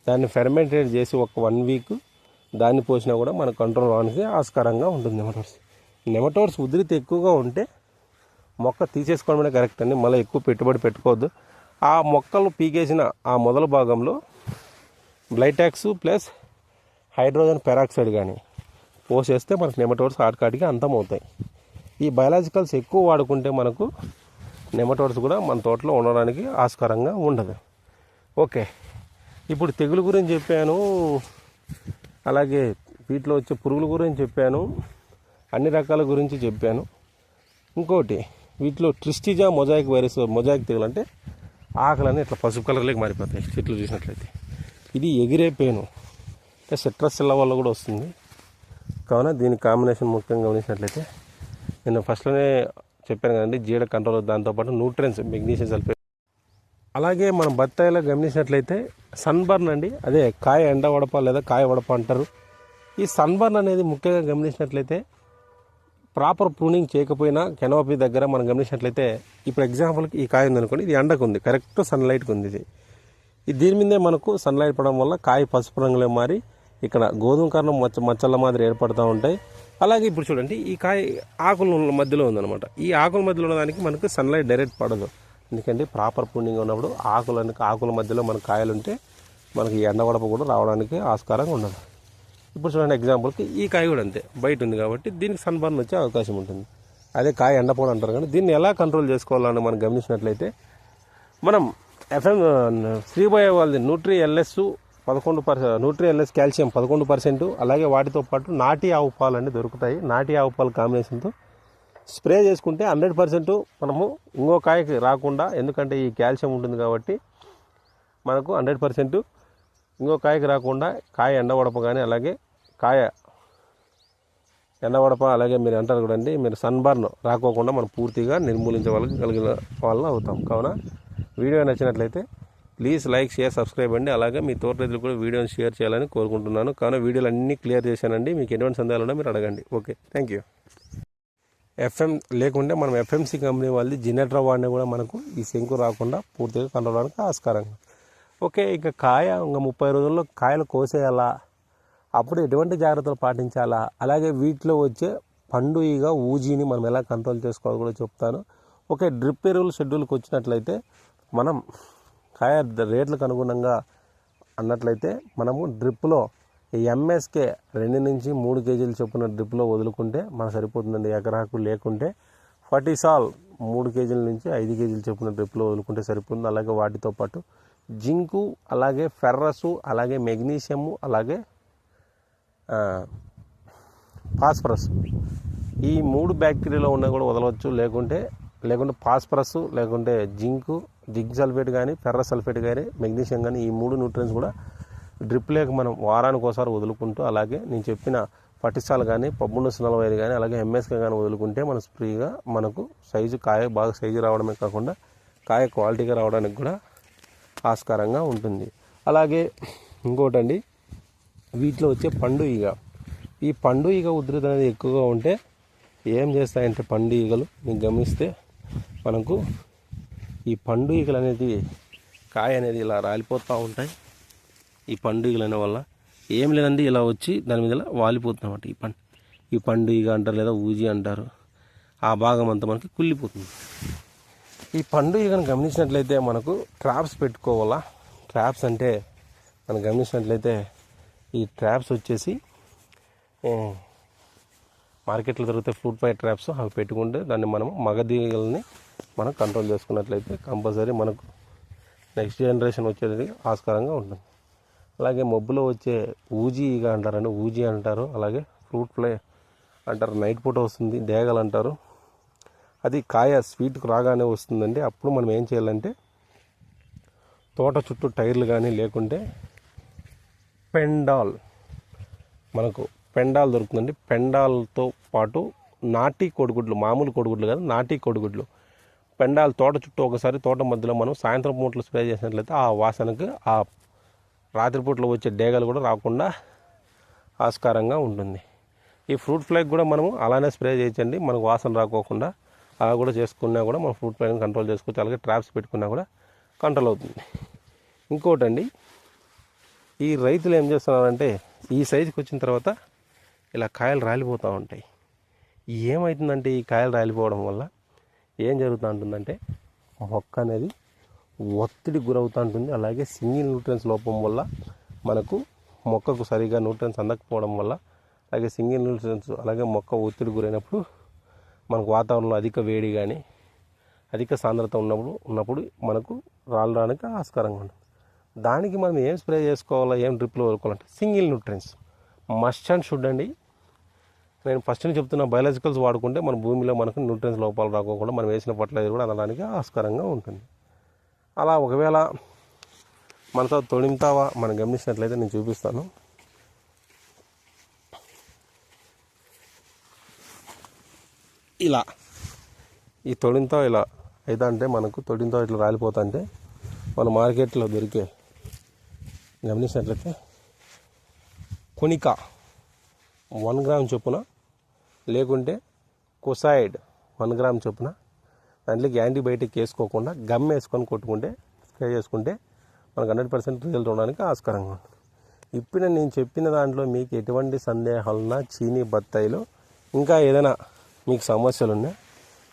దాన్ని ఫెర్మెంటేట్ చేసి ఒక 1 వీక్ దాన్ని పోసినా కూడా మనకు కంట్రోల్ అవడానికి ఆస్కారంగా ఉంటుంది. నెమటోడ్స్ ఉధృతి ఎక్కువగా ఉంటే మొక్క తీసేసుకోవడమే కరెక్ట్ అండి. మళ్ళీ ఎక్కువ పెట్టుబడి పెట్టుకోవద్దు. ఆ మొక్కలు పీకేసిన ఆ మొదల భాగంలో బ్లైటాక్స్ ప్లస్ హైడ్రోజన్ పెరాక్సైడ్ కానీ పోసేస్తే మనకు నెమటోడ్స్ ఆటకాటికి అంతమవుతాయి. ఈ బయలాజికల్స్ ఎక్కువ వాడుకుంటే మనకు నెమటోడ్స్ కూడా మన తోటలో ఉండడానికి ఆస్కారంగా ఉండదు. ఓకే, ఇప్పుడు తెగులు గురించి చెప్పాను, అలాగే వీటిలో వచ్చే పురుగుల గురించి చెప్పాను, అన్ని రకాల గురించి చెప్పాను. ఇంకోటి, వీటిలో ట్రిస్టిజా మొజాయిక్ వైరస్, మొజాయిక్ తెగులు అంటే ఆకులన్నీ ఇట్లా పసుపు కలర్లోకి మారిపోతాయి చెట్లు చూసినట్లయితే. ఇది ఎగిరే పేను అంటే సిట్రస్ సెల్ల వల్ల కూడా వస్తుంది. కావున దీని కాంబినేషన్ ముఖ్యంగా గమనించినట్లయితే నేను ఫస్ట్లోనే చెప్పాను కదండి, జీడ కంట్రోల్, దాంతోపాటు న్యూట్రియన్స్, మెగ్నీషియం సల్ఫేట్. అలాగే మనం బత్తాయిలో గమనించినట్లయితే సన్బర్న్ అండి, అదే కాయ ఎండ వడప లేదా కాయ వడప అంటారు. ఈ సన్బర్న్ అనేది ముఖ్యంగా గమనించినట్లయితే ప్రాపర్ ప్రూనింగ్ చేయకపోయినా కెనోపీ దగ్గర మనం గమనించినట్లయితే, ఇప్పుడు ఎగ్జాంపుల్కి ఈ కాయ ఉందనుకోండి, ఇది ఎండకు ఉంది, కరెక్ట్ సన్లైట్కి ఉంది. ఇది దీని మీదే మనకు సన్లైట్ పడడం వల్ల కాయ పసుపు రంగులో మారి ఇక్కడ గోధుమ కారణం మచ్చల మాదిరి ఏర్పడుతూ ఉంటాయి. అలాగే ఇప్పుడు చూడండి, ఈ కాయ ఆకుల మధ్యలో ఉందన్నమాట. ఈ ఆకుల మధ్యలో ఉన్నదానికి మనకు సన్లైట్ డైరెక్ట్ పడదు. ఎందుకంటే ప్రాపర్ ప్రూనింగ్ ఉన్నప్పుడు ఆకుల మధ్యలో మన కాయలు ఉంటే మనకి ఎండ వడప కూడా రావడానికి ఆస్కారంగా ఉండదు. ఇప్పుడు చూడండి ఎగ్జాంపుల్కి ఈ కాయ కూడా అంతే, బయట ఉంది కాబట్టి దీనికి సన్బర్న్ వచ్చే అవకాశం ఉంటుంది. అదే కాయ ఎండపోవడం అంటారు. కానీ దీన్ని ఎలా కంట్రోల్ చేసుకోవాలని మనం గమనించినట్లయితే, మనం శ్రీబయ వాళ్ళది న్యూట్రీ ఎల్ఎస్ 11%, న్యూట్రీ ఎల్ఎస్ కాల్షియం 11%, అలాగే వాటితో పాటు నాటి ఆవు పాలు అన్నీ దొరుకుతాయి. నాటి ఆవు పాలు కాంబినేషన్తో స్ప్రే చేసుకుంటే 100% మనము ఇంకో కాయకి రాకుండా, ఎందుకంటే ఈ కాల్షియం ఉంటుంది కాబట్టి మనకు 100% ఇంకో కాయకి రాకుండా కాయ ఎండవడప కానీ, అలాగే కాయ ఎండవడప, అలాగే మీరు అంటారు చూడండి, మీరు సన్బర్న్ రాకోకుండా మనం పూర్తిగా నిర్మూలించగలిగిన వాళ్ళని అవుతాం. కావున వీడియో నచ్చినట్లయితే ప్లీజ్ లైక్, షేర్, సబ్స్క్రైబ్ అండి. అలాగే మీ తోట రైతులు కూడా వీడియోని షేర్ చేయాలని కోరుకుంటున్నాను. కావున వీడియోలు అన్నీ క్లియర్ చేశానండి. మీకు ఎటువంటి సందేహాలు ఉన్నా మీరు అడగండి. Okay, thank you. లేకుంటే మనం ఎఫ్ఎంసి కంపెనీ వాళ్ళది జినెట్రా వాడినా కూడా మనకు ఈ శంకు రాకుండా పూర్తిగా కంట్రోల్ అవడానికి ఆస్కారంగా. ఓకే, ఇక కాయ ఇంకా 30 రోజుల్లో కాయలు కోసేయాలా, అప్పుడు ఎటువంటి జాగ్రత్తలు పాటించాలా, అలాగే వీటిలో వచ్చే పండు ఈగ ఊజీని మనం ఎలా కంట్రోల్ చేసుకోవాలో కూడా చెప్తాను. ఓకే, డ్రిప్ ఎరువులు షెడ్యూల్కి వచ్చినట్లయితే మనం కాయ రేట్లకు అనుగుణంగా అన్నట్లయితే మనము డ్రిప్లో ఎంఎస్కే 2 నుంచి 3 కేజీలు చొప్పున డ్రిప్లో వదులుకుంటే మనకు సరిపోతుందండి ఎకరాకు. లేకుంటే ఫర్టిసాల్ 3 కేజీల నుంచి 5 కేజీలు చొప్పున డ్రిప్లో వదులుకుంటే సరిపోతుంది. అలాగే వాటితో పాటు జింకు, అలాగే ఫెర్రసు, అలాగే మెగ్నీషియము, అలాగే ఫాస్ఫరస్, ఈ 3 బ్యాక్టీరియాలో ఉన్నా కూడా వదలవచ్చు. లేకుంటే ఫాస్ఫరస్, లేకుంటే జింక్ సల్ఫేట్ కానీ, ఫెర్రస్ సల్ఫేట్ కానీ, మెగ్నీషియం కానీ, ఈ 3 న్యూట్రియన్స్ కూడా డ్రిప్ లేక మనం వారానికి ఒకసారి వదులుకుంటూ, అలాగే నేను చెప్పిన ఫర్టిసాల్ కానీ, 1345 కానీ, అలాగే ఎంఎస్కే కానీ వదులుకుంటే మన ఫ్రీగా మనకు కాయ బాగా సైజు రావడమే కాకుండా కాయ క్వాలిటీగా రావడానికి కూడా ఆస్కారంగా ఉంటుంది. అలాగే ఇంకోటండి, వీటిలో వచ్చే పండు ఈగ, ఈ పండు ఈగ ఉధృతి అనేది ఎక్కువగా ఉంటే ఏం చేస్తాయంటే పండు ఈగలు మీకు గమనిస్తే మనకు ఈ పండు ఈగలు అనేది కాయ అనేది ఇలా రాలిపోతూ ఉంటాయి. ఈ పండు ఈగలు అనే వల్ల ఏం లేదండి, ఇలా వచ్చి దాని మీద వాలిపోతున్నమాట. ఈ పండు ఈగ అంటారు, లేదా ఊజీ అంటారు. ఆ భాగం అంతా మనకి కుళ్ళిపోతుంది. ఈ పండు ఈగను గమనించినట్లయితే మనకు ట్రాప్స్ పెట్టుకోవాలా. ట్రాప్స్ అంటే మనం గమనించినట్లయితే ఈ ట్రాప్స్ వచ్చేసి మార్కెట్లో దొరికితే ఫ్రూట్ ఫ్లై ట్రాప్స్, అవి పెట్టుకుంటే దాన్ని మనం మగదీగల్ని మనం కంట్రోల్ చేసుకున్నట్లయితే కంపల్సరీ మనకు నెక్స్ట్ జనరేషన్ వచ్చేది ఆస్కారంగా ఉంటుంది. అలాగే మబ్బులో వచ్చే ఊజీ ఈగ అంటారండి, ఊజీ అంటారు. అలాగే ఫ్రూట్ ఫ్లై అంటారు, నైట్ పూట వస్తుంది, డేగలు అంటారు. అది కాయ స్వీట్కు రాగానే వస్తుందండి. అప్పుడు మనం ఏం చేయాలంటే తోట చుట్టూ టైర్లు కానీ, లేకుంటే పెండాల్, మనకు పెండాల్ దొరుకుతుందండి. పెండాల్తో పాటు నాటి కోడిగుడ్లు, మామూలు కోడిగుడ్లు కాదు, నాటి కోడిగుడ్లు, పెండాల్ తోట చుట్టూ ఒకసారి తోట మధ్యలో మనం సాయంత్రం పూటలు స్ప్రే చేసినట్లయితే ఆ వాసనకు ఆ రాత్రిపూటలో వచ్చే డేగలు కూడా రాకుండా ఆస్కారంగా ఉంటుంది. ఈ ఫ్రూట్ ఫ్లైకి కూడా మనము అలానే స్ప్రే చేయొచ్చండి, మనకు వాసన రాకోకుండా. అలా కూడా చేసుకున్నా కూడా మనం ఫ్రూట్ ఫ్లైని కంట్రోల్ చేసుకోవచ్చు. అలాగే ట్రాప్స్ పెట్టుకున్నా కూడా కంట్రోల్ అవుతుంది. ఇంకోటండి, ఈ రైతులు ఏం చేస్తున్నారంటే ఈ సైజుకి వచ్చిన తర్వాత ఇలా కాయలు రాలిపోతూ ఉంటాయి. ఏమవుతుందంటే ఈ కాయలు రాలిపోవడం వల్ల ఏం జరుగుతూ ఉంటుందంటే మొక్క అనేది ఒత్తిడికి గురవుతూ ఉంటుంది. అలాగే సింగిల్ న్యూట్రియన్స్ లోపం వల్ల మనకు మొక్కకు సరిగా న్యూట్రియన్స్ అందకపోవడం వల్ల, అలాగే సింగిల్ న్యూట్రియన్స్, అలాగే మొక్క ఒత్తిడి గురైనప్పుడు మనకు వాతావరణంలో అధిక వేడి కానీ, అధిక సాంద్రత ఉన్నప్పుడు మనకు రాలడానికి ఆస్కారంగా ఉంటుంది. దానికి మనం ఏం స్ప్రే చేసుకోవాలా, ఏం డ్రిప్లో వదులుకోవాలంటే single nutrients must and should అండి. నేను ఫస్ట్ నుంచి చెప్తున్న బయాలజికల్స్ వాడుకుంటే మన భూమిలో మనకు న్యూట్రియన్స్ లోపాలు రాకోకుండా మనం వేసిన ఫర్టిలైజర్ కూడా అనడానికి ఆస్కారంగా ఉంటుంది. అలా ఒకవేళ మనతో తొడిమితావా మనం గమనించినట్లయితే నేను చూపిస్తాను. ఇలా ఈ తొడిమితో ఇలా అయితే అంటే మనకు తొడిమితో ఇట్లా రాలిపోతుంటే మన మార్కెట్లో దొరికే గమనించినట్లయితే కొనిక 1 గ్రామ్ చొప్పున, లేకుంటే కొసైడ్ 1 గ్రామ్ చొప్పున, దాంట్లోకి యాంటీబయాటిక్ వేసుకోకుండా గమ్ వేసుకొని కొట్టుకుంటే, స్ప్రే చేసుకుంటే మనకు 100% రిజల్ట్ ఉండడానికి ఆస్కారంగా ఉంటుంది. ఇప్పుడు నేను చెప్పిన దాంట్లో మీకు ఎటువంటి సందేహాలున్నా చీనీ బత్తాయిలో ఇంకా ఏదైనా మీకు సమస్యలు ఉన్నాయి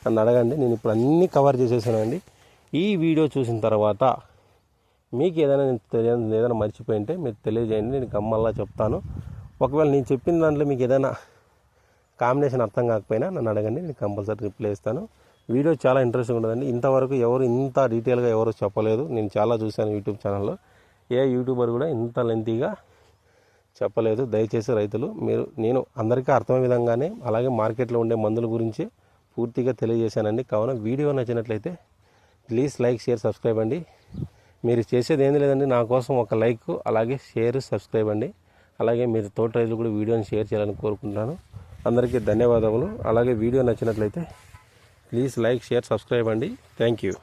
నన్ను అడగండి. నేను ఇప్పుడు అన్నీ కవర్ చేసేసానండి. ఈ వీడియో చూసిన తర్వాత మీకు ఏదైనా మర్చిపోయింటే మీరు తెలియజేయండి, నేను గమ్మల్లా చెప్తాను. ఒకవేళ నేను చెప్పిన దాంట్లో మీకు ఏదైనా కాంబినేషన్ అర్థం కాకపోయినా నన్ను అడగండి, నేను కంపల్సరీ రిప్లై ఇస్తాను. వీడియో చాలా ఇంట్రెస్టింగ్ ఉంటుందండి. ఇంతవరకు ఎవరు ఇంత డీటెయిల్గా ఎవరు చెప్పలేదు. నేను చాలా చూశాను యూట్యూబ్ ఛానల్లో, ఏ యూట్యూబర్ కూడా ఇంత లెంతీగా చెప్పలేదు. దయచేసి రైతులు నేను అందరికీ అర్థమయ్యే విధంగానే, అలాగే మార్కెట్లో ఉండే మందుల గురించి పూర్తిగా తెలియజేశానండి. కావున వీడియో నచ్చినట్లయితే ప్లీజ్ లైక్, షేర్, సబ్స్క్రైబ్ అండి. మీరు చేసేది ఏంది లేదండి, నా కోసం ఒక లైక్, అలాగే షేర్, సబ్స్క్రైబ్ అండి. అలాగే మీరు తోట రైతులు కూడా వీడియోని షేర్ చేయాలని కోరుకుంటున్నాను. అందరికీ ధన్యవాదములు. అలాగే వీడియో నచ్చినట్లయితే ప్లీజ్ లైక్, షేర్, సబ్స్క్రైబ్ అండి. Thank you.